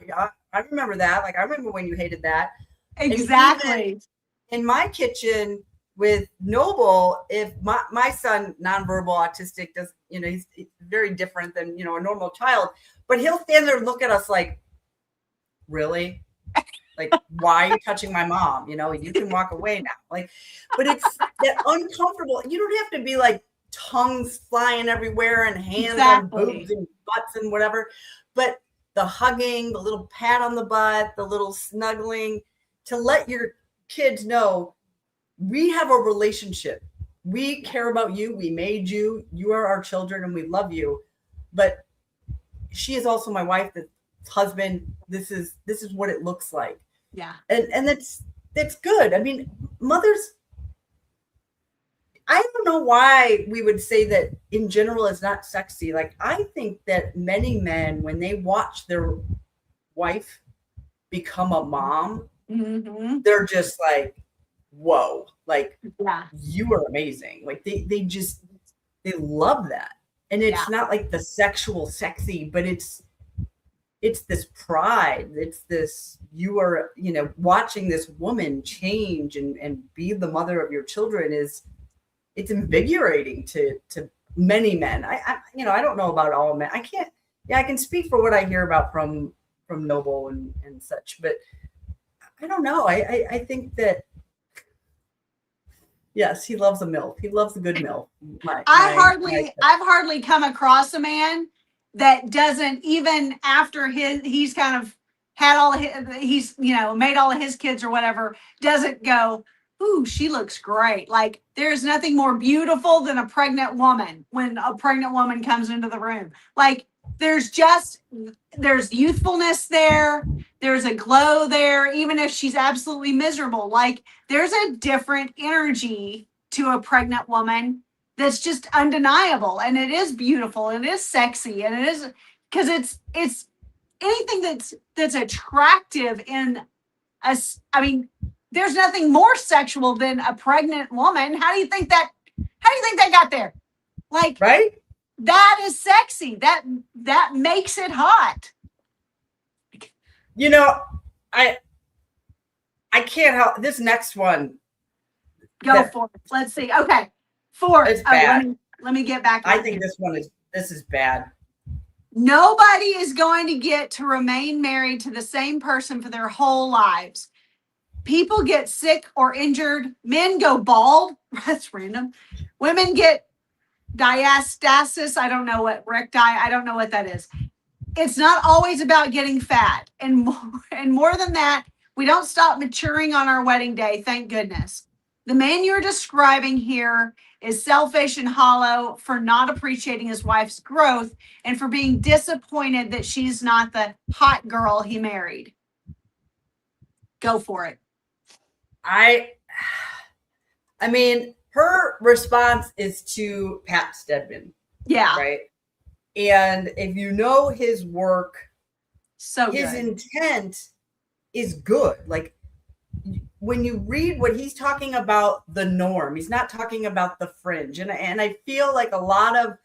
I remember that. I remember when you hated that. Exactly. in my kitchen with Noble, if my son, nonverbal autistic, does, he's very different than, a normal child, but he'll stand there and look at us like, really? Like, why are you touching my mom? You can walk away now. Like, but it's that uncomfortable. You don't have to be like tongues flying everywhere and hands on boobs and butts and whatever. But the hugging, the little pat on the butt, the little snuggling, to let your kids know we have a relationship. We care about you. We made you. You are our children and we love you. But she is also my wife, the husband. This is what it looks like. Yeah. And that's good. I mean, mothers, I don't know why we would say that in general it's not sexy. Like, I think that many men, when they watch their wife become a mom, they're just like, whoa, like, you are amazing. Like, they love that. And it's not like the sexual sexy, but it's this pride. It's this, you are, watching this woman change and be the mother of your children it's invigorating to many men. I don't know about all men. I can speak for what I hear about from Noble and such, but I don't know. I think that, yes, he loves a MILF. He loves a good MILF. I've hardly come across a man that doesn't, even after he's kind of had all of he's made all of his kids or whatever, doesn't go, ooh, she looks great. Like, there's nothing more beautiful than a pregnant woman when a pregnant woman comes into the room. Like, there's youthfulness there. There's a glow there, even if she's absolutely miserable. Like, there's a different energy to a pregnant woman that's just undeniable. And it is beautiful and it is sexy. And it is, because it's anything that's attractive in us. I mean, there's nothing more sexual than a pregnant woman. How do you think that got there? Like, right? That is sexy. That makes it hot. I can't help this next one. Go for it. Let's see. Okay. 4. It's bad. Let me get back. I think this is bad. Nobody is going to get to remain married to the same person for their whole lives. People get sick or injured. Men go bald. That's random. Women get diastasis. I don't know what recti. I don't know what that is. It's not always about getting fat. And more than that, we don't stop maturing on our wedding day. Thank goodness. The man you're describing here is selfish and hollow for not appreciating his wife's growth and for being disappointed that she's not the hot girl he married. Go for it. I mean, her response is to Pat Stedman. Yeah. Right. And if you know his work, his intent is good. Like, when you read what he's talking about, the norm, he's not talking about the fringe. And I feel like a lot of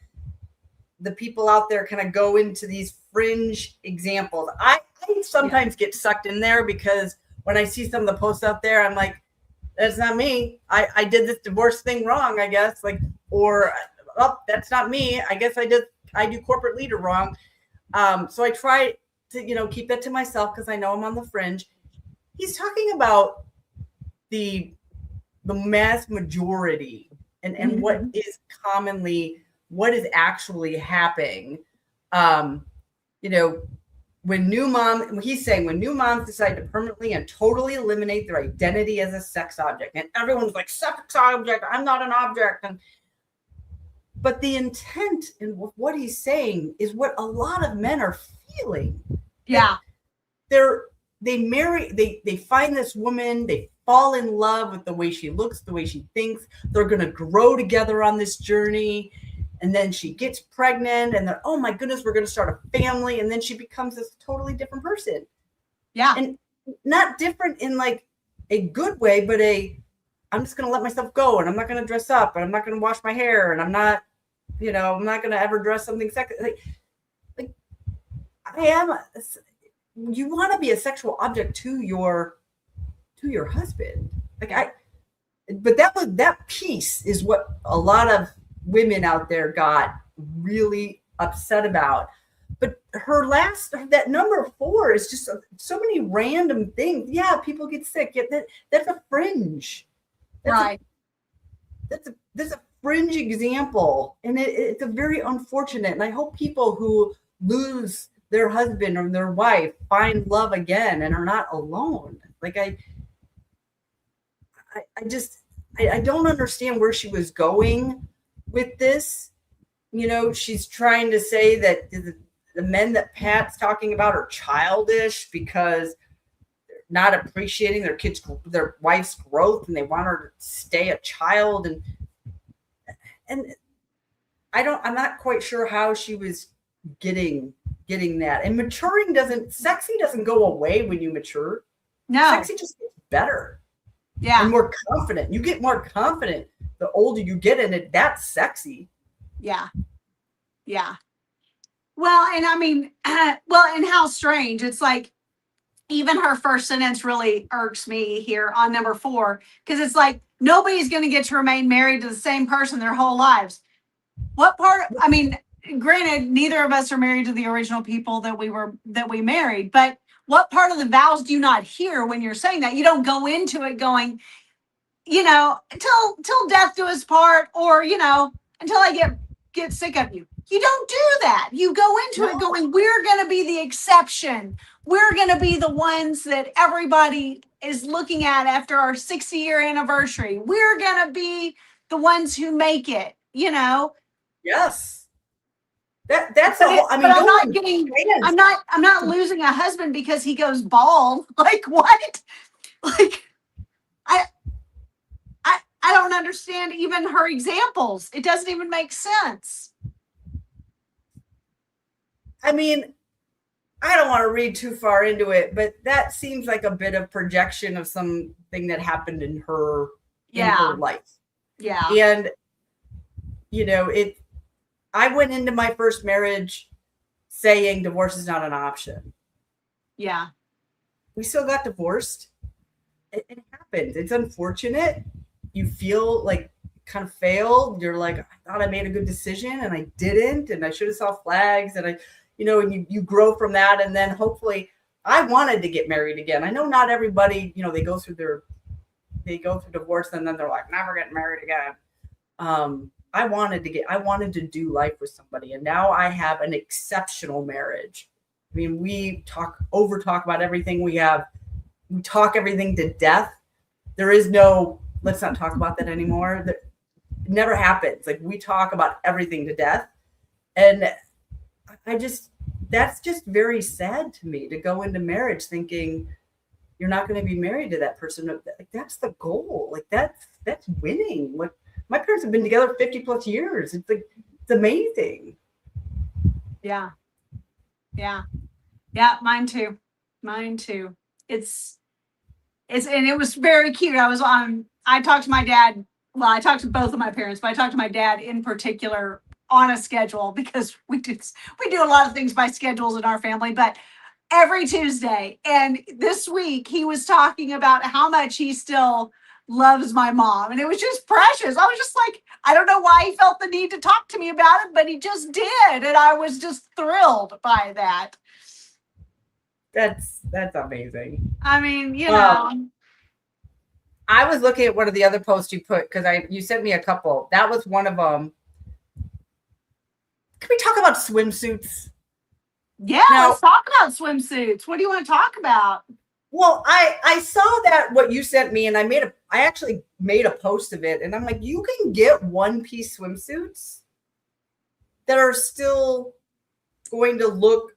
the people out there kind of go into these fringe examples. I sometimes get sucked in there because when I see some of the posts out there, I'm like, that's not me. I did this divorce thing wrong, I guess. Like, or, oh, that's not me. I guess I do corporate leader wrong. So I try to, keep that to myself because I know I'm on the fringe. He's talking about the mass majority and what is actually happening. When new moms decide to permanently and totally eliminate their identity as a sex object, and everyone's like, sex object, I'm not an object. But the intent in what he's saying is what a lot of men are feeling. Yeah. They find this woman, they fall in love with the way she looks, the way she thinks. They're going to grow together on this journey. And then she gets pregnant and they're, oh my goodness, we're going to start a family. And then she becomes this totally different person. Yeah. And not different in like a good way, but I'm just going to let myself go and I'm not going to dress up and I'm not going to wash my hair and I'm not going to ever dress something sexy. Like you want to be a sexual object to your husband. But that piece is what a lot of women out there got really upset about. But that number 4 is just so many random things. Yeah, people get sick. Yeah, that's a fringe. That's a fringe example, and it's a very unfortunate. And I hope people who lose their husband or their wife find love again and are not alone. Like I don't understand where she was going with this. You know, she's trying to say that the men that Pat's talking about are childish because they're not appreciating their wife's growth, and they want her to stay a child. And I'm not quite sure how she was getting that. And sexy doesn't go away when you mature. No. Sexy just gets better. Yeah. And more confident. You get more confident the older you get in it. That's sexy. Yeah. Yeah. Well, and I mean, and how strange. It's like, even her first sentence really irks me here on number 4, because it's like, nobody's going to get to remain married to the same person their whole lives. What part? I mean, granted, neither of us are married to the original people that we married, but what part of the vows do you not hear when you're saying that? You don't go into it going, you know, till death do us part, or, you know, until I get sick of you. You don't do that. You go into it going, we're going to be the exception. We're going to be the ones that everybody is looking at after our 60-year anniversary. We're going to be the ones who make it, you know? Yes. That's a whole, I mean, I'm not losing a husband because he goes bald. Like, what? Like, I don't understand even her examples. It doesn't even make sense. I mean, I don't want to read too far into it, but that seems like a bit of projection of something that happened in her life. Yeah. And, you know, I went into my first marriage saying divorce is not an option. Yeah. We still got divorced. It happened. It's unfortunate. You feel like kind of failed. You're like, I thought I made a good decision and I didn't, and I should have saw flags, and and you grow from that. And then hopefully I wanted to get married again. I know not everybody, they go through divorce and then they're like, never getting married again. I wanted to do life with somebody, and now I have an exceptional marriage. I mean, we talk about everything we have. We talk everything to death. There is no, let's not talk about that anymore. That never happens. Like, we talk about everything to death. And that's just very sad to me, to go into marriage thinking you're not going to be married to that person. Like, that's the goal. Like, that's winning. Like, my parents have been together 50 plus years. It's like, it's amazing. Yeah. Yeah. Yeah. Mine too. And it was very cute. I talked to my dad. Well, I talked to both of my parents, but I talked to my dad in particular on a schedule, because we do a lot of things by schedules in our family, but every Tuesday. And this week he was talking about how much he still loves my mom. And it was just precious. I was just like, I don't know why he felt the need to talk to me about it, but he just did. And I was just thrilled by that. That's amazing. I mean, I was looking at one of the other posts you put, because you sent me a couple. That was one of them. Can we talk about swimsuits? Yeah, let's talk about swimsuits. What do you want to talk about? Well, I saw what you sent me, and I actually made a post of it, and I'm like, you can get one-piece swimsuits that are still going to look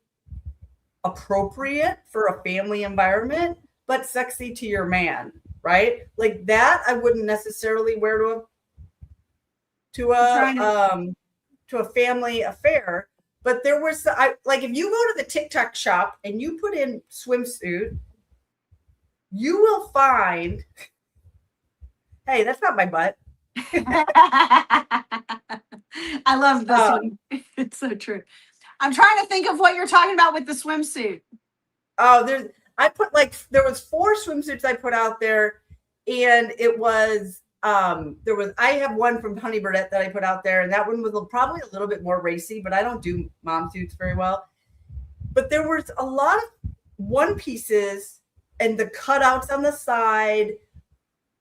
appropriate for a family environment, but sexy to your man, right? Like, that I wouldn't necessarily wear to a family affair. But there was, like, if you go to the TikTok shop and you put in swimsuit, you will find, hey, that's not my butt. I love this one. It's so true. I'm trying to think of what you're talking about with the swimsuit. Oh, there was 4 swimsuits I put out there, And it was I have one from Honey Burdette that I put out there, and that one was probably a little bit more racy, but I don't do mom suits very well. But there was a lot of one pieces and the cutouts on the side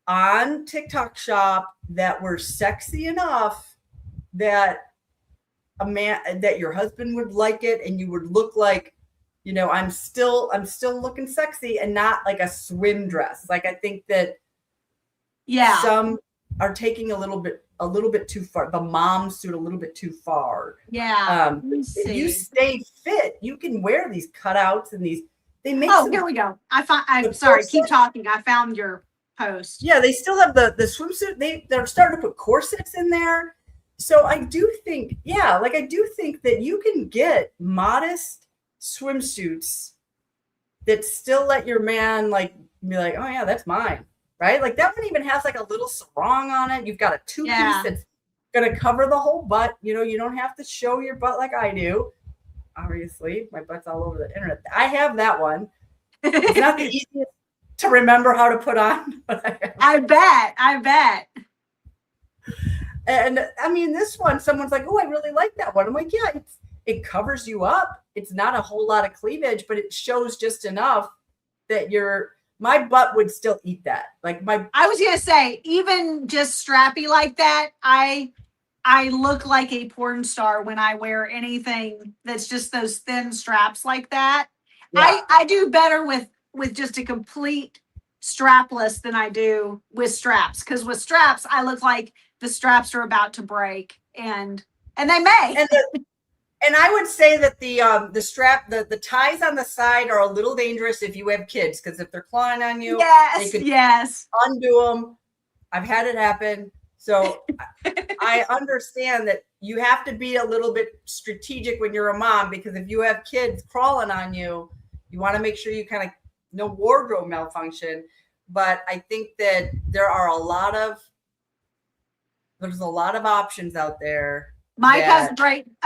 on TikTok Shop that were sexy enough that that your husband would like it, and you would look like, I'm still looking sexy and not like a swim dress. Like, I think that some are taking a little bit too far. The mom suit a little bit too far. Yeah. If you stay fit, you can wear these cutouts and these. They make. Oh, here we go. I'm sorry. Keep talking. I found your post. Yeah, they still have the swimsuit. They're starting to put corsets in there. So I do think, that you can get modest swimsuits that still let your man be like, oh yeah, that's mine. Right? Like, that one even has like a little sarong on it. You've got a two-piece that's going to cover the whole butt. You don't have to show your butt like I do. Obviously, my butt's all over the internet. I have that one. It's not the easiest to remember how to put on. But I bet. And I mean, this one, someone's like, oh, I really like that one. I'm like, yeah, it covers you up. It's not a whole lot of cleavage, but it shows just enough that my butt would still eat that. I was gonna say, even just strappy like that, I look like a porn star when I wear anything that's just those thin straps like that. Yeah. I do better with just a complete strapless than I do with straps, because with straps I look like the straps are about to break, and they may. And I would say that the strap, the ties on the side are a little dangerous if you have kids, because if they're clawing on you, they could undo them. I've had it happen. So I understand that you have to be a little bit strategic when you're a mom, because if you have kids crawling on you, you want to make sure you kind of no wardrobe malfunction. But I think that there's a lot of options out there. Mike has a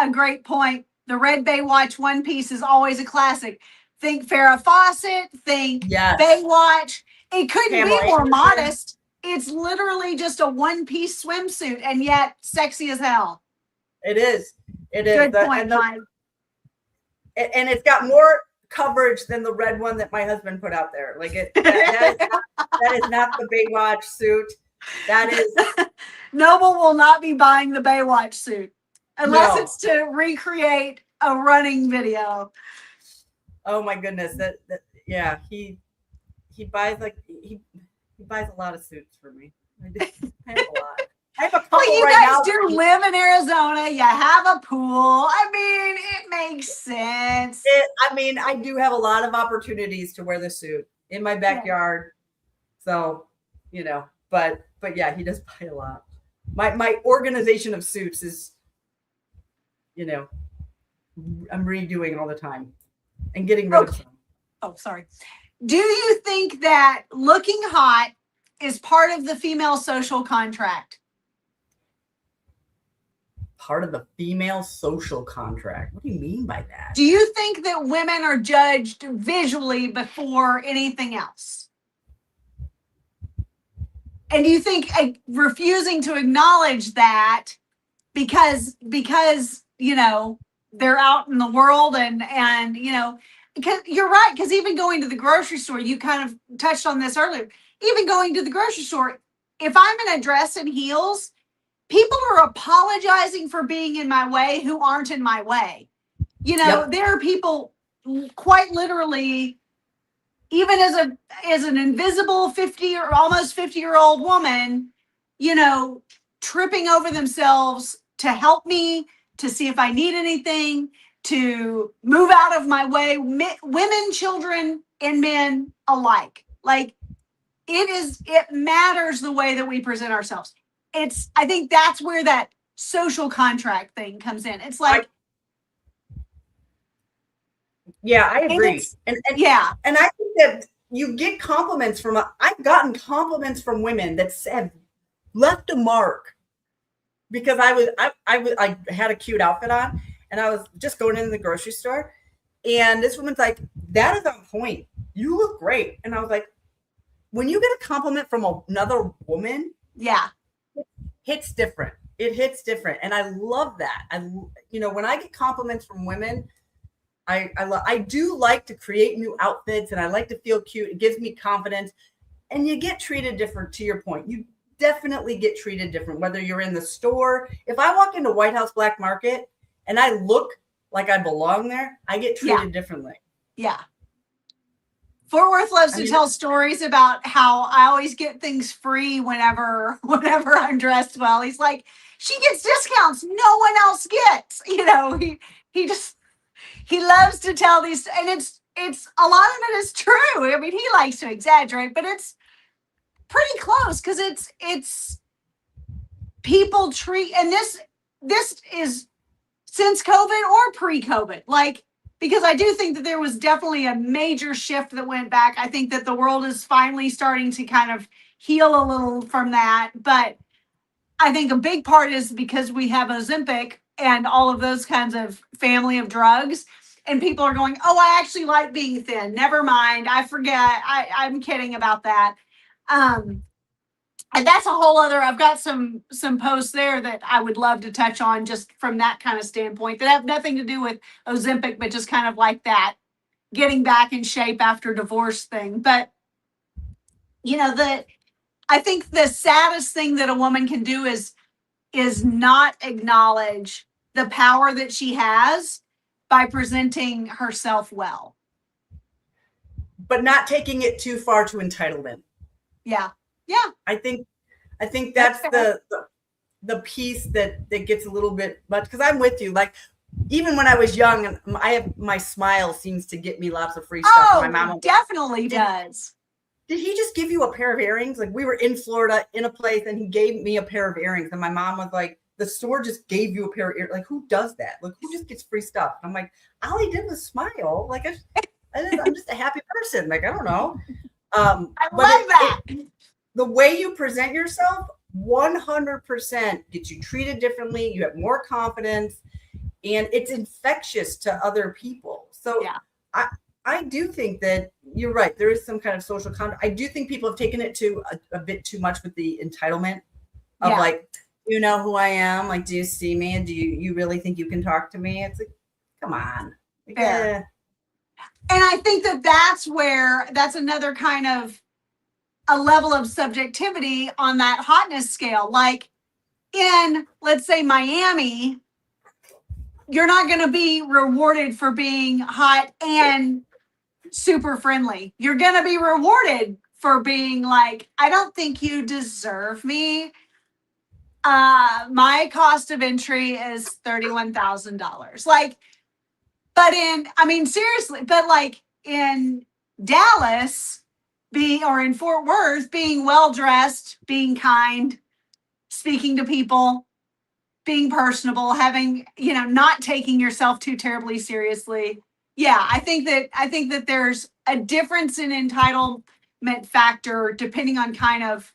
great point. The red Baywatch one piece is always a classic. Think Farrah Fawcett, think Baywatch. It couldn't be more modest. It's literally just a one-piece swimsuit, and yet sexy as hell. It is. Good point, Mike. And it's got more coverage than the red one that my husband put out there. Like that is not the Baywatch suit. That is. Noble will not be buying the Baywatch suit unless it's to recreate a running video. Oh my goodness! He buys he buys a lot of suits for me. I have a lot. I have a couple you right guys now. do live in Arizona. You have a pool. I mean, it makes sense. I do have a lot of opportunities to wear the suit in my backyard. So, but yeah, he does buy a lot. My organization of suits is, I'm redoing all the time and getting rid of some. Oh, sorry. Do you think that looking hot is part of the female social contract? Part of the female social contract? What do you mean by that? Do you think that women are judged visually before anything else? And do you think refusing to acknowledge that because they're out in the world and because you're right, because even going to the grocery store, you kind of touched on this earlier, even going to the grocery store, if I'm in a dress and heels, people are apologizing for being in my way who aren't in my way. There are people quite literally, even as an invisible 50 or almost 50-year-old woman, tripping over themselves to help me, to see if I need anything, to move out of my way, women, children, and men alike. Like, it matters the way that we present ourselves. I think that's where that social contract thing comes in. It's like, I agree. And I think that you get compliments I've gotten compliments from women that have left a mark, because I had a cute outfit on and I was just going into the grocery store, and this woman's like, that is on point. You look great. And I was like, when you get a compliment from another woman, Yeah. hits different. It hits different. And I love that. When I get compliments from women, I do like to create new outfits and I like to feel cute. It gives me confidence and you get treated different. To your point, you definitely get treated different, whether you're in the store. If I walk into White House Black Market and I look like I belong there, I get treated differently. Yeah. Fort Worth loves to tell stories about how I always get things free whenever I'm dressed well. He's like, she gets discounts no one else gets. He loves to tell these, and it's a lot of it is true. I mean, he likes to exaggerate, but it's pretty close because it's people treat, and this is since COVID or pre-COVID, because I do think that there was definitely a major shift that went back. I think that the world is finally starting to kind of heal a little from that. But I think a big part is because we have Ozempic and all of those kinds of family of drugs. And people are going, oh, I actually like being thin. Never mind. I forget. I'm kidding about that. And that's a whole other, I've got some posts there that I would love to touch on just from that kind of standpoint that have nothing to do with Ozempic, but just kind of like that getting back in shape after divorce thing. But, I think the saddest thing that a woman can do is not acknowledge the power that she has by presenting herself well. But not taking it too far to entitlement. Yeah. Yeah. I think that's the piece that gets a little bit much, because I'm with you. Like, even when I was young, and my smile seems to get me lots of free stuff. Oh, my mom definitely does. Did he just give you a pair of earrings? Like, we were in Florida in a place and he gave me a pair of earrings. And my mom was like, the store just gave you a pair of earrings. Like, who does that? Like, who just gets free stuff? And I'm like, all he did was smile. Like, I'm just a happy person. Like, I don't know. I love that. The way you present yourself 100% gets you treated differently. You have more confidence and it's infectious to other people. So yeah. I do think that you're right. There is some kind of social conduct. I do think people have taken it to a bit too much with the entitlement of like, you know who I am? Like, do you see me? And do you really think you can talk to me? It's like, come on. And I think that's another kind of a level of subjectivity on that hotness scale. Like in, let's say, Miami, you're not going to be rewarded for being hot and super friendly. You're going to be rewarded for being like, I don't think you deserve me. My cost of entry is $31,000. Seriously, but like in Dallas, or in Fort Worth, being well-dressed, being kind, speaking to people, being personable, having, not taking yourself too terribly seriously. Yeah, I think that there's a difference in entitlement factor depending on kind of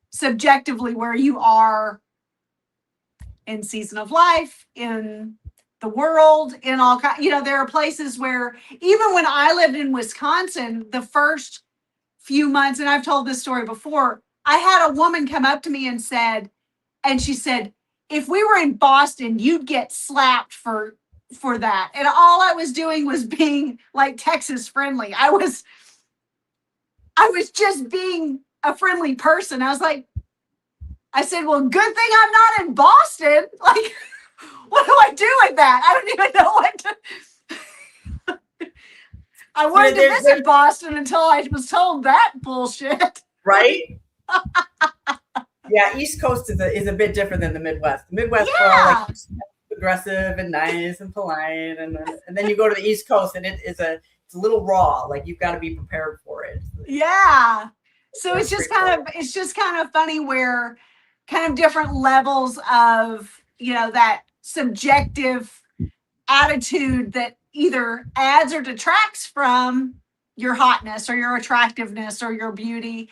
subjectively where you are in season of life, in the world, in all kinds. There are places where, even when I lived in Wisconsin, the first few months, and I've told this story before, I had a woman come up to me and she said, if we were in Boston, you'd get slapped for that. And all I was doing was being like Texas friendly. I was just being a friendly person. I said, well, good thing I'm not in Boston. Like, what do I do with that? I don't even know what to. I wanted to visit Boston until I was told that bullshit. Right? Yeah, East Coast is a bit different than the Midwest. The Midwest are all like aggressive and nice and polite, and then you go to the East Coast and it's a little raw. Like, you've got to be prepared for it. Yeah. So it's just kind of funny where kind of different levels of, that subjective attitude that either adds or detracts from your hotness or your attractiveness or your beauty,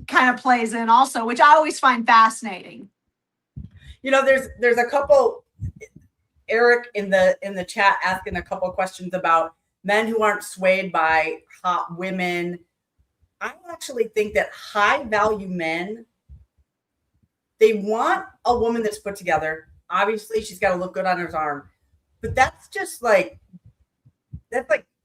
kind of plays in also, which I always find fascinating. There's a couple, Eric in the chat asking a couple of questions about men who aren't swayed by hot women I actually think that high value men, they want a woman that's put together. Obviously, she's got to look good on her arm, but that's like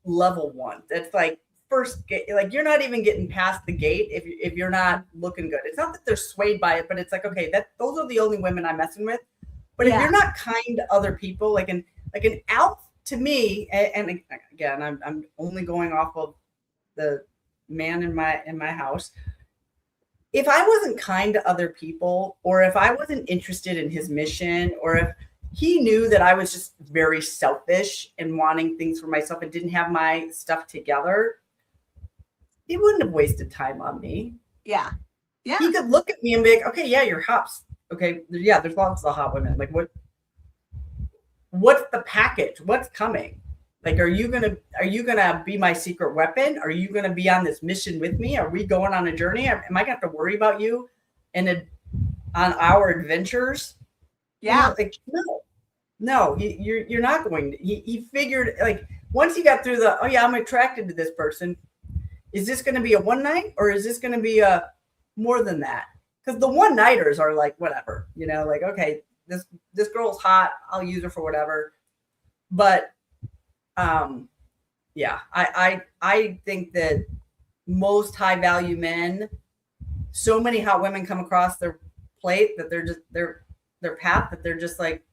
level one. That's like first, like you're not even getting past the gate if you're not looking good. It's not that they're swayed by it, but it's like, okay, those are the only women I'm messing with. But if you're not kind to other people, like an Alf to me, and again, I'm only going off of the man in my house. If I wasn't kind to other people, or if I wasn't interested in his mission, or if he knew that I was just very selfish and wanting things for myself and didn't have my stuff together, he wouldn't have wasted time on me. Yeah. Yeah. He could look at me and be like, okay, yeah, you're hops. Okay. Yeah, there's lots of hot women. Like what's the package? What's coming? Like, are you gonna be my secret weapon? Are you gonna be on this mission with me? Are we going on a journey? Am I gonna have to worry about you on our adventures? Yeah. Like, no, you're not going to. He figured, like, once he got through oh yeah, I'm attracted to this person. Is this going to be a one night, or is this going to be a more than that? Because the one nighters are like, whatever, like, okay, this girl's hot, I'll use her for whatever. But yeah, I think that most high value men, so many hot women come across their plate that they're just their path, that they're just like,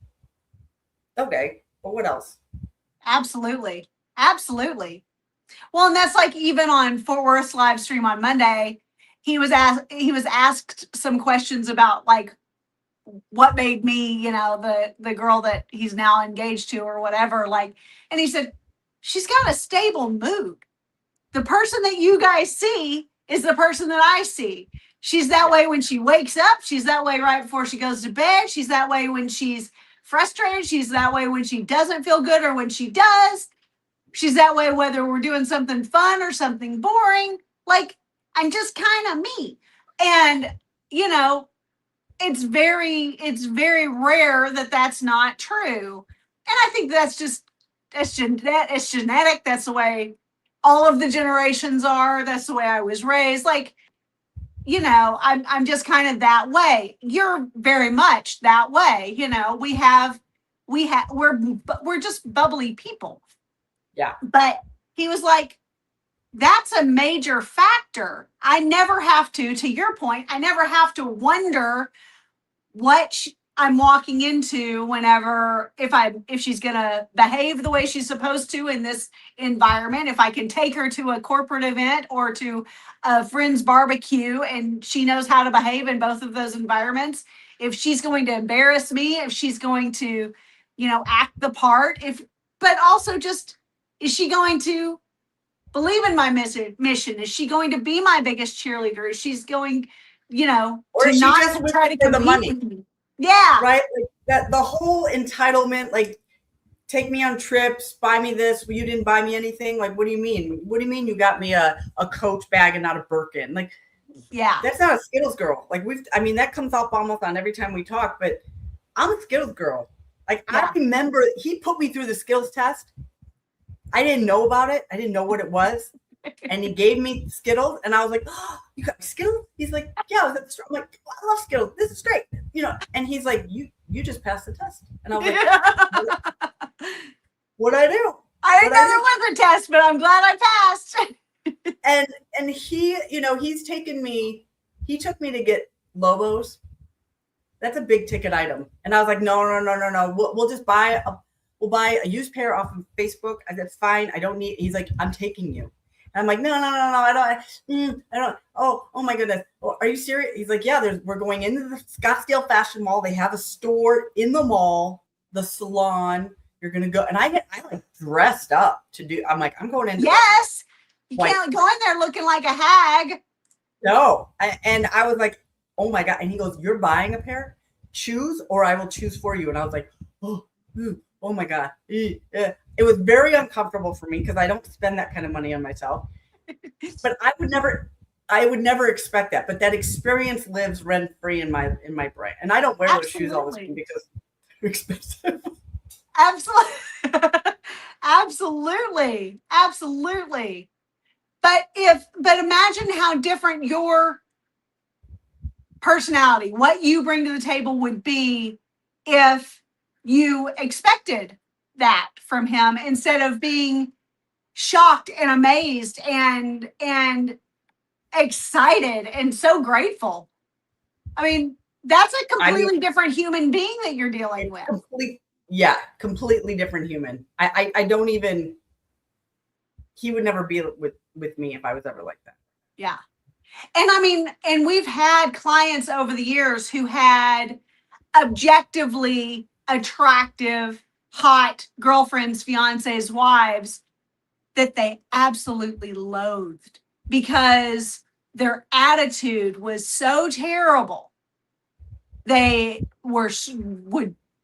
okay, but what else? Absolutely. Well, and that's like even on Fort Worth's live stream on Monday, he was asked some questions about like what made me, the girl that he's now engaged to or whatever, like, and he said, she's got a stable mood. The person that you guys see is the person that I see. She's that way when she wakes up. She's that way right before she goes to bed. She's that way when she's frustrated. She's that way when she doesn't feel good or when she does. She's that way whether we're doing something fun or something boring. Like, I'm just kind of me. And, it's very rare that that's not true. And I think it's genetic. That's the way all of the generations are. That's the way I was raised. Like, I'm just kind of that way. You're very much that way. We're just bubbly people. Yeah. But he was like, that's a major factor. I never have to your point, I never have to wonder what I'm walking into if she's going to behave the way she's supposed to in this environment. If I can take her to a corporate event or to a friend's barbecue and she knows how to behave in both of those environments, if she's going to embarrass me, if she's going to, act the part, but also just, is she going to believe in my mission? Is she going to be my biggest cheerleader? Is she's going, or to not just try to compete the money with me? Yeah. Right. Like that, the whole entitlement, like, take me on trips, buy me this. Well, you didn't buy me anything. Like, what do you mean? What do you mean you got me a Coach bag and not a Birkin? Like, yeah, that's not a Skittles girl. Like, that comes up almost on every time we talk, but I'm a Skittles girl. Like, yeah. I remember he put me through the Skittles test. I didn't know about it. I didn't know what it was. And he gave me Skittles, and I was like, "Oh, you got Skittles?" He's like, "Yeah, I was at the store." I'm like, oh, "I love Skittles. This is great." And he's like, "You just passed the test." And I was like, "What'd I do?" I didn't know there was a test, but I'm glad I passed. and he, he took me to get Lobos. That's a big ticket item, and I was like, "No. We'll just buy a used pair off of Facebook. That's fine. I don't need." He's like, "I'm taking you." And I'm like, no, I don't. Oh my goodness. Oh, are you serious? He's like, yeah, we're going into the Scottsdale Fashion Mall. They have a store in the mall, the salon. You're going to go. And I like dressed up to do, I'm like, I'm going in. Yes. You can't go in there looking like a hag. No. And I was like, oh my God. And he goes, "You're buying a pair? Choose or I will choose for you." And I was like, oh my God. Yeah. It was very uncomfortable for me because I don't spend that kind of money on myself. But I would never expect that. But that experience lives rent free in my brain. And I don't wear those shoes all the time because they're expensive. Absolutely. Absolutely. but imagine how different your personality, what you bring to the table would be if you expected that from him instead of being shocked and amazed and excited and so grateful. I mean, that's a completely different human being that you're dealing with. Completely different human. I don't even, he would never be with me if I was ever like that. Yeah. And I mean, and we've had clients over the years who had objectively attractive, hot girlfriends, fiancés, wives that they absolutely loathed because their attitude was so terrible. They would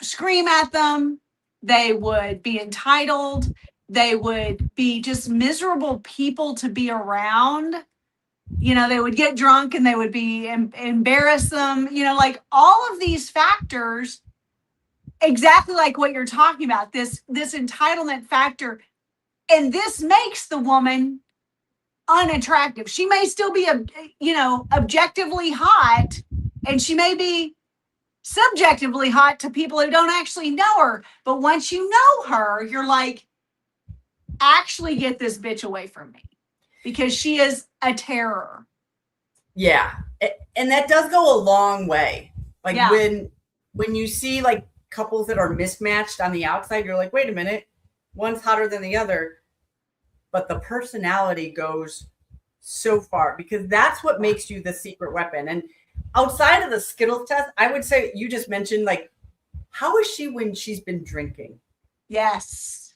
scream at them. They would be entitled. They would be just miserable people to be around. You know, they would get drunk and they would be embarrass them. You know, like all of these factors, exactly like what you're talking about, this entitlement factor. And this makes the woman unattractive. She may still be, objectively hot, and she may be subjectively hot to people who don't actually know her. But once you know her, you're like, actually get this bitch away from me because she is a terror. Yeah. And that does go a long way. Like when you see like couples that are mismatched on the outside, you're like, wait a minute, one's hotter than the other. But the personality goes so far because that's what makes you the secret weapon. And outside of the Skittles test, I would say you just mentioned, like, how is she when she's been drinking? Yes.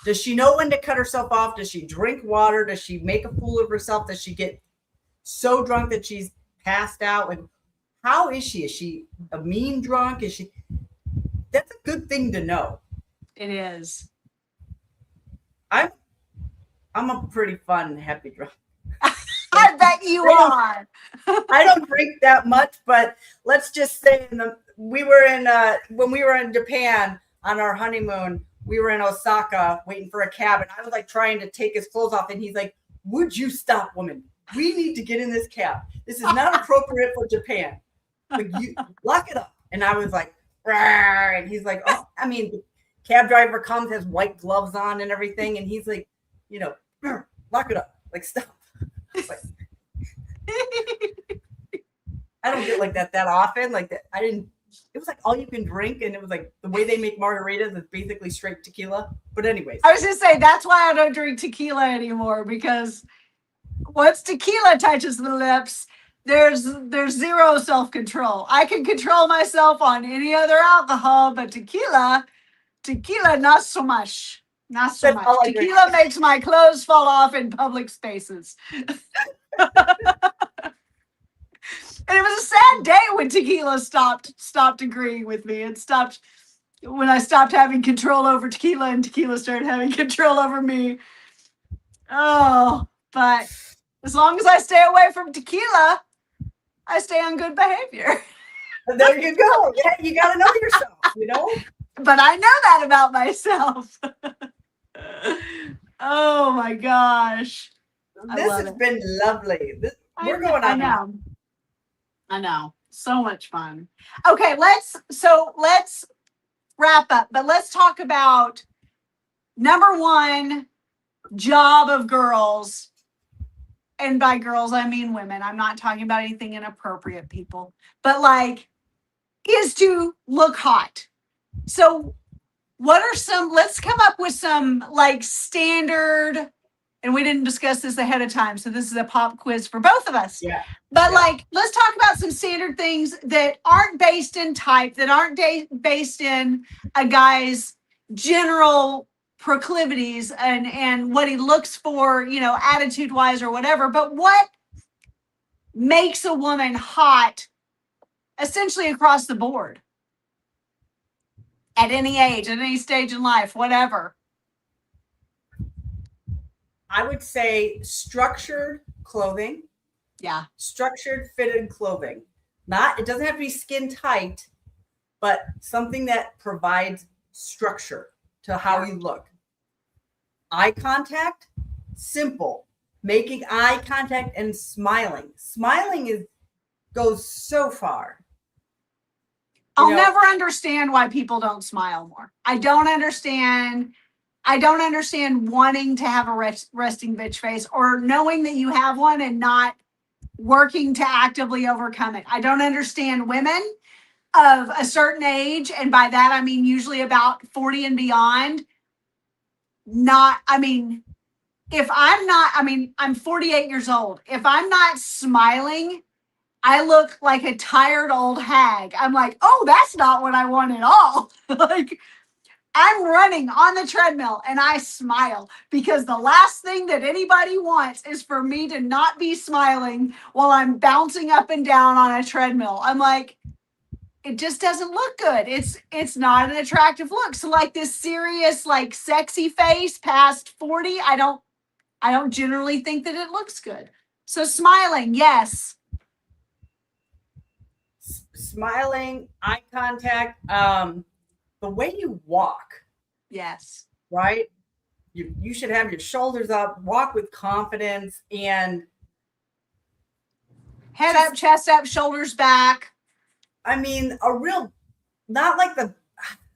Does she know when to cut herself off? Does she drink water? Does she make a fool of herself? Does she get so drunk that she's passed out? Like, how is she? Is she a mean drunk? Is she? That's a good thing to know. It is. I'm a pretty fun, happy drunk. I bet you are. I don't drink that much, but let's just say when we were in Japan on our honeymoon, we were in Osaka waiting for a cab, and I was like trying to take his clothes off, and he's like, "Would you stop, woman? We need to get in this cab. This is not appropriate for Japan. Like, you lock it up." And I was like, "Rawr," and he's like, "Oh, I mean, the cab driver comes, has white gloves on and everything, and he's like, lock it up, like stop." Like, I don't get like that often. Like that, I didn't. It was like all you can drink, and it was like the way they make margaritas is basically straight tequila. But anyways, I was gonna say that's why I don't drink tequila anymore, because once tequila touches the lips, there's zero self-control. I can control myself on any other alcohol, but tequila, not so much. Not so much. Tequila makes my clothes fall off in public spaces. And it was a sad day when tequila stopped agreeing with me. It stopped when I stopped having control over tequila and tequila started having control over me. Oh, but as long as I stay away from tequila, I stay on good behavior. There you go. Yeah, you got to know yourself, But I know that about myself. Oh my gosh. This has been lovely. We're going on. I know. So much fun. Okay, let's wrap up, but let's talk about number one job of girls. And by girls, I mean women. I'm not talking about anything inappropriate, people, but is to look hot. So what are let's come up with some standard, and we didn't discuss this ahead of time, so this is a pop quiz for both of us. Yeah. But let's talk about some standard things that aren't based in type, that aren't based in a guy's general proclivities and what he looks for, attitude-wise or whatever. But what makes a woman hot essentially across the board? At any age, at any stage in life, whatever. I would say structured clothing. Yeah. Structured fitted clothing. It doesn't have to be skin tight, but something that provides structure to how you look. Eye contact, simple. making eye contact and smiling. Smiling goes so far. I'll never understand why people don't smile more. I don't understand wanting to have a resting bitch face or knowing that you have one and not working to actively overcome it. I don't understand women of a certain age, and by that I mean usually about 40 and beyond. I'm 48 years old. If I'm not smiling, I look like a tired old hag. I'm like, oh, that's not what I want at all. Like, I'm running on the treadmill and I smile because the last thing that anybody wants is for me to not be smiling while I'm bouncing up and down on a treadmill. I'm like, it just doesn't look good. It's not an attractive look. So like this serious, like sexy face past 40, I don't generally think that it looks good. So smiling, yes. Smiling, eye contact, the way you walk. Yes. Right? You should have your shoulders up, walk with confidence, and head up, chest up, shoulders back. I mean, not like I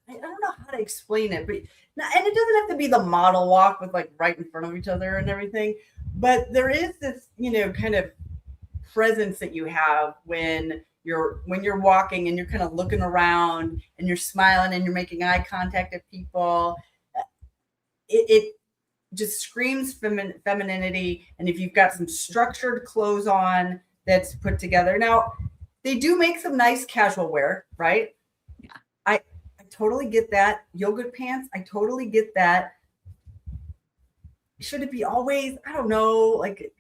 don't know how to explain it, but and it doesn't have to be the model walk with like right in front of each other and everything, but there is this, kind of presence that you have when you're walking and you're kind of looking around and you're smiling and you're making eye contact at people. It just screams femininity. And if you've got some structured clothes on that's put together. Now, they do make some nice casual wear, right? Yeah. I totally get that. Yoga pants, I totally get that. Should it be always, I don't know, like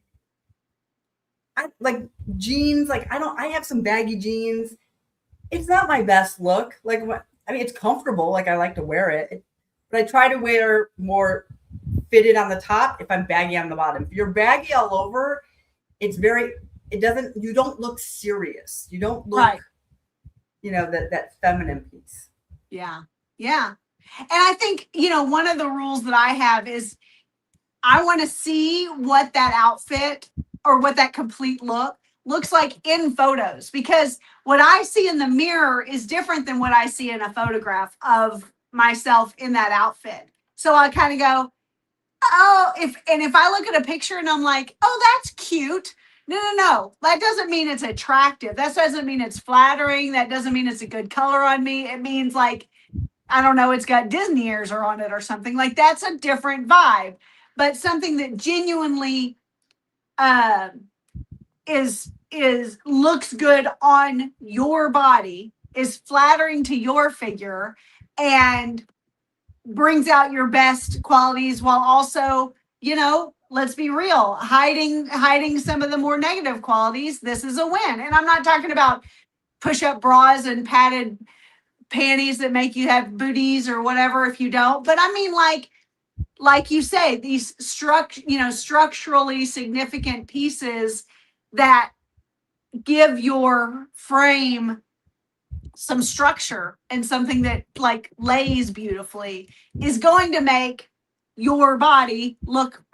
jeans, I have some baggy jeans. It's not my best look. It's comfortable. Like I like to wear it, but I try to wear more fitted on the top if I'm baggy on the bottom. If you're baggy all over, you don't look serious. You don't look, right. That feminine piece. Yeah. Yeah. And I think, one of the rules that I have is I want to see what that outfit or what that complete look looks like in photos, because what I see in the mirror is different than what I see in a photograph of myself in that outfit. So I kind of go, oh, if I look at a picture and I'm like, oh, that's cute. No. That doesn't mean it's attractive. That doesn't mean it's flattering. That doesn't mean it's a good color on me. It means like, I don't know, it's got Disney ears or on it or something. Like that's a different vibe. But something that genuinely is looks good on your body, is flattering to your figure, and brings out your best qualities while also, let's be real, hiding some of the more negative qualities. This is a win. And I'm not talking about push-up bras and padded panties that make you have booties or whatever if you don't. But I mean, like you say, these structurally significant pieces that give your frame some structure and something that like lays beautifully is going to make your body look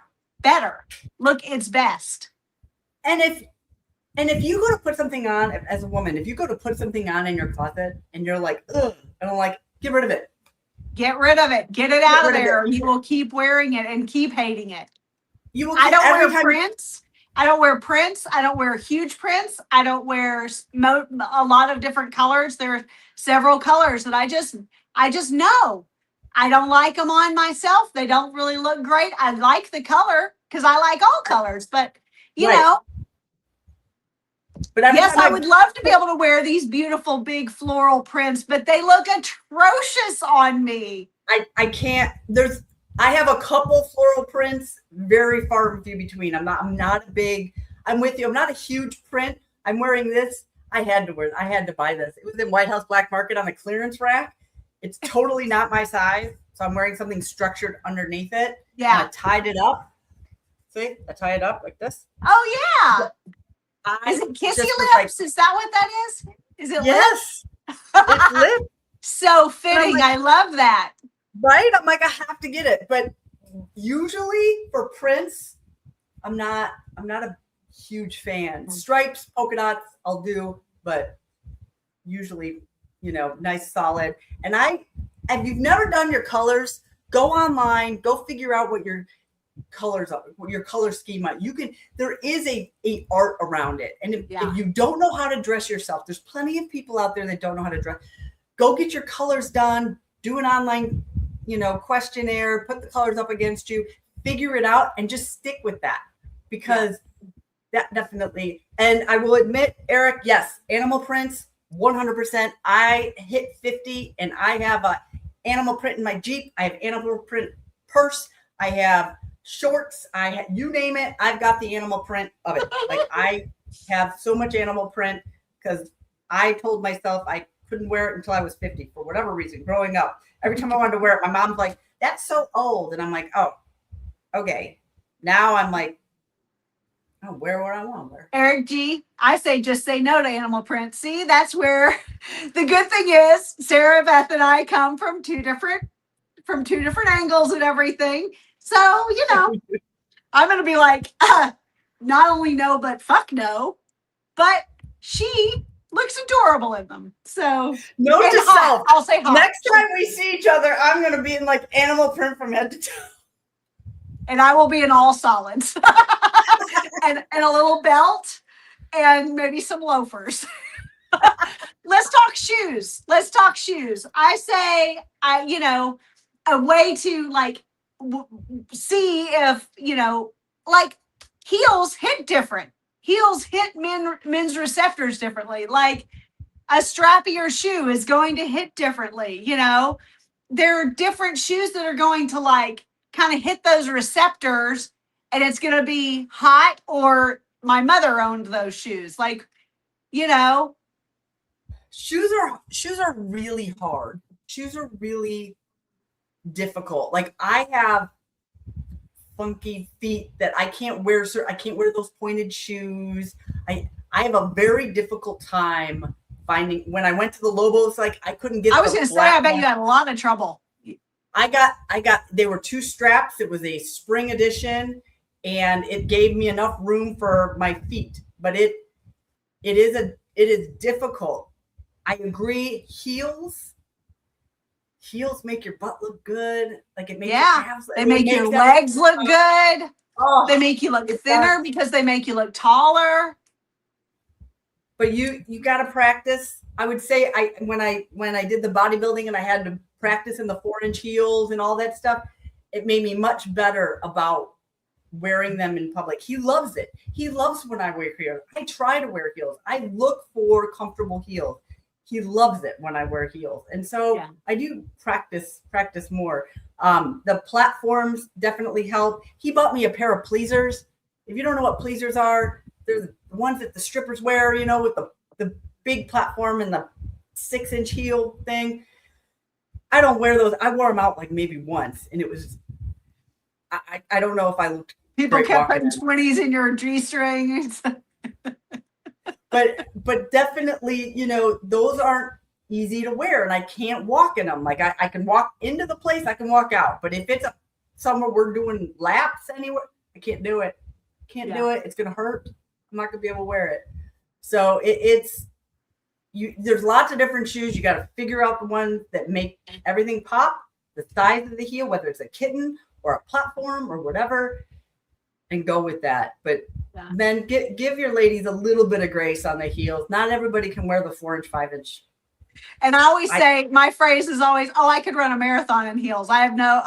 better, look its best. And if you go to put something on as a woman, if you go to put something on in your closet and you're like, ugh, and I'm like, get rid of it. Get rid of it. Get it out of there. You will keep wearing it and keep hating it. I don't wear prints. I don't wear prints. I don't wear huge prints. I don't wear a lot of different colors. There are several colors that I just know. I don't like them on myself. They don't really look great. I like the color because I like all colors, but you know. But yes, I would love to be able to wear these beautiful big floral prints, but they look atrocious on me. I can't. I have a couple floral prints, very far and few between. I'm with you. I'm not a huge print. I'm wearing this. I had to buy this. It was in White House Black Market on the clearance rack. It's totally not my size. So I'm wearing something structured underneath it. Yeah. And I tied it up. See, I tie it up like this. Oh yeah. Is it kissy lips? Is that what that is? Is it yes. Lips? It's lips. So fitting. Like, I love that. Right? I'm like, I have to get it. But usually for prints, I'm not a huge fan. Stripes, polka dots, I'll do, but usually, nice solid. And if you've never done your colors, go online, go figure out what your colors are, what your color schema. There is a art around it. And if you don't know how to dress yourself, there's plenty of people out there that don't know how to dress. Go get your colors done, do an online, questionnaire, put the colors up against you, figure it out, and just stick with that, because that definitely. And I will admit, Eric, yes, animal prints, 100%. I hit 50 and I have a animal print in my Jeep. I have animal print purse. I have shorts. You name it. I've got the animal print of it. Like, I have so much animal print because I told myself I couldn't wear it until I was 50 for whatever reason. Growing up, every time I wanted to wear it, my mom's like, "That's so old," and I'm like, "Oh, okay." Now I'm like, I'll wear what I want to wear. Eric G, I say just say no to animal print. See, that's where the good thing is. Sarah Beth and I come from two different angles and everything. So, I'm going to be like, not only no, but fuck no. But she looks adorable in them. So, note to self. I'll say hot. Next time we see each other, I'm going to be in like animal print from head to toe. And I will be in all solids. and a little belt and maybe some loafers. Let's talk shoes. I say, a way to like see if, like heels hit different. Heels hit men's receptors differently. Like a strappier shoe is going to hit differently. There are different shoes that are going to like kind of hit those receptors, and it's going to be hot. Or my mother owned those shoes. Like, shoes are really hard. Shoes are really difficult. Like, I have funky feet that I can't wear. I can't wear those pointed shoes. I have a very difficult time finding. When I went to the Lobos, like, I couldn't get. I was going to say, I bet you had a lot of trouble. I got. They were 2 straps. It was a spring edition, and it gave me enough room for my feet. But it is difficult. I agree. Heels make your butt look good. Like, it makes your calves, they make your legs look good. Oh, they make you look thinner because they make you look taller. But you got to practice. I would say when I did the bodybuilding and I had to practice in the 4-inch heels and all that stuff, it made me much better about wearing them in public. He loves it. He loves when I wear heels. I try to wear heels. I look for comfortable heels. He loves it when I wear heels. And so I do practice more. The platforms definitely help. He bought me a pair of pleasers. If you don't know what pleasers are, they're the ones that the strippers wear, with the big platform and the 6-inch heel thing. I don't wear those. I wore them out like maybe once, and it was, I don't know if I looked. People kept putting 20s in your G-string. But definitely, those aren't easy to wear, and I can't walk in them. Like, I can walk into the place, I can walk out. But if it's somewhere we're doing laps anywhere, I can't do it. Do it. It's going to hurt. I'm not going to be able to wear it. So there's lots of different shoes. You got to figure out the ones that make everything pop, the size of the heel, whether it's a kitten or a platform or whatever, and go with that. But then give your ladies a little bit of grace on the heels. Not everybody can wear the 4-inch, 5-inch. And I always say, my phrase is always, I could run a marathon in heels. I know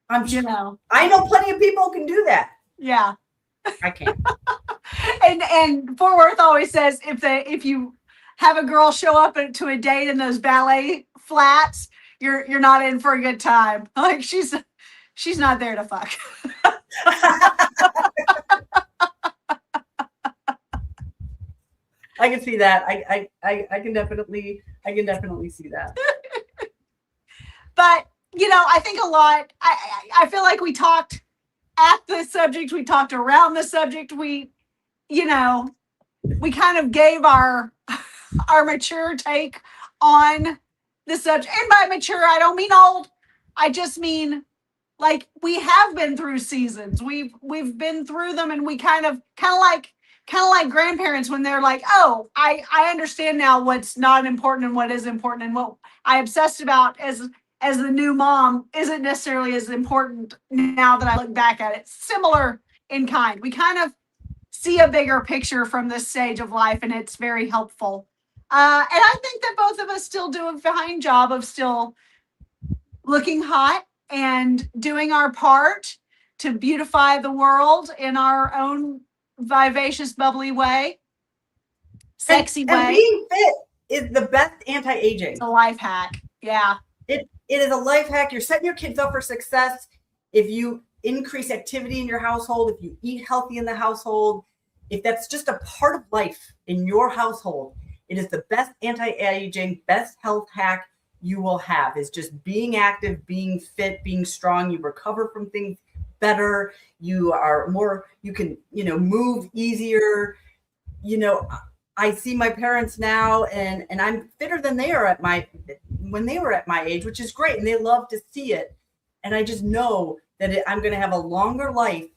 plenty of people who can do that. Yeah. I can't. and Fort Worth always says, if you have a girl show up to a date in those ballet flats, you're not in for a good time. Like, she's not there to fuck. I can see that. I can definitely see that. But I think a lot. I feel like we talked at the subject. We talked around the subject. We kind of gave our mature take on the subject. And by mature, I don't mean old. I just mean like we have been through seasons. We've been through them, and we kind of like grandparents when they're like, oh, I understand now what's not important and what is important, and what I obsessed about as the new mom isn't necessarily as important now that I look back at it. Similar in kind. We kind of see a bigger picture from this stage of life, and it's very helpful. And I think that both of us still do a fine job of still looking hot and doing our part to beautify the world in our own vivacious, bubbly way, sexy way. And being fit is the best anti-aging. It's a life hack. Yeah. It is a life hack. You're setting your kids up for success if you increase activity in your household, if you eat healthy in the household, if that's just a part of life in your household. It is the best anti-aging, best health hack you will have, is just being active, being fit, being strong. You recover from things better. You are more, you can, move easier. I see my parents now, and I'm fitter than they are when they were at my age, which is great. And they love to see it. And I just know that I'm going to have a longer life,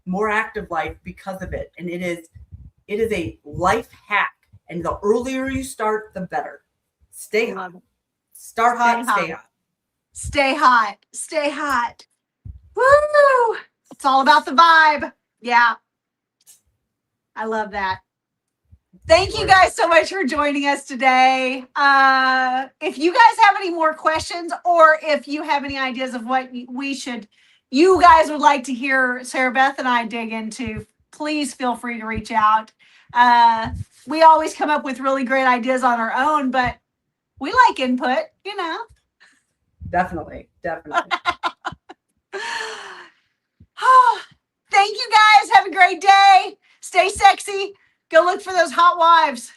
more active life because of it. And it is a life hack. And the earlier you start, the better. Stay hot. Start hot, stay hot. Stay hot. Stay hot. Woo! It's all about the vibe. Yeah. I love that. Thank you guys so much for joining us today. If you guys have any more questions, or if you have any ideas of what you guys would like to hear Sarah Beth and I dig into, please feel free to reach out. We always come up with really great ideas on our own, but we like input, Definitely. Thank you guys. Have a great day. Stay sexy. Go look for those hot wives.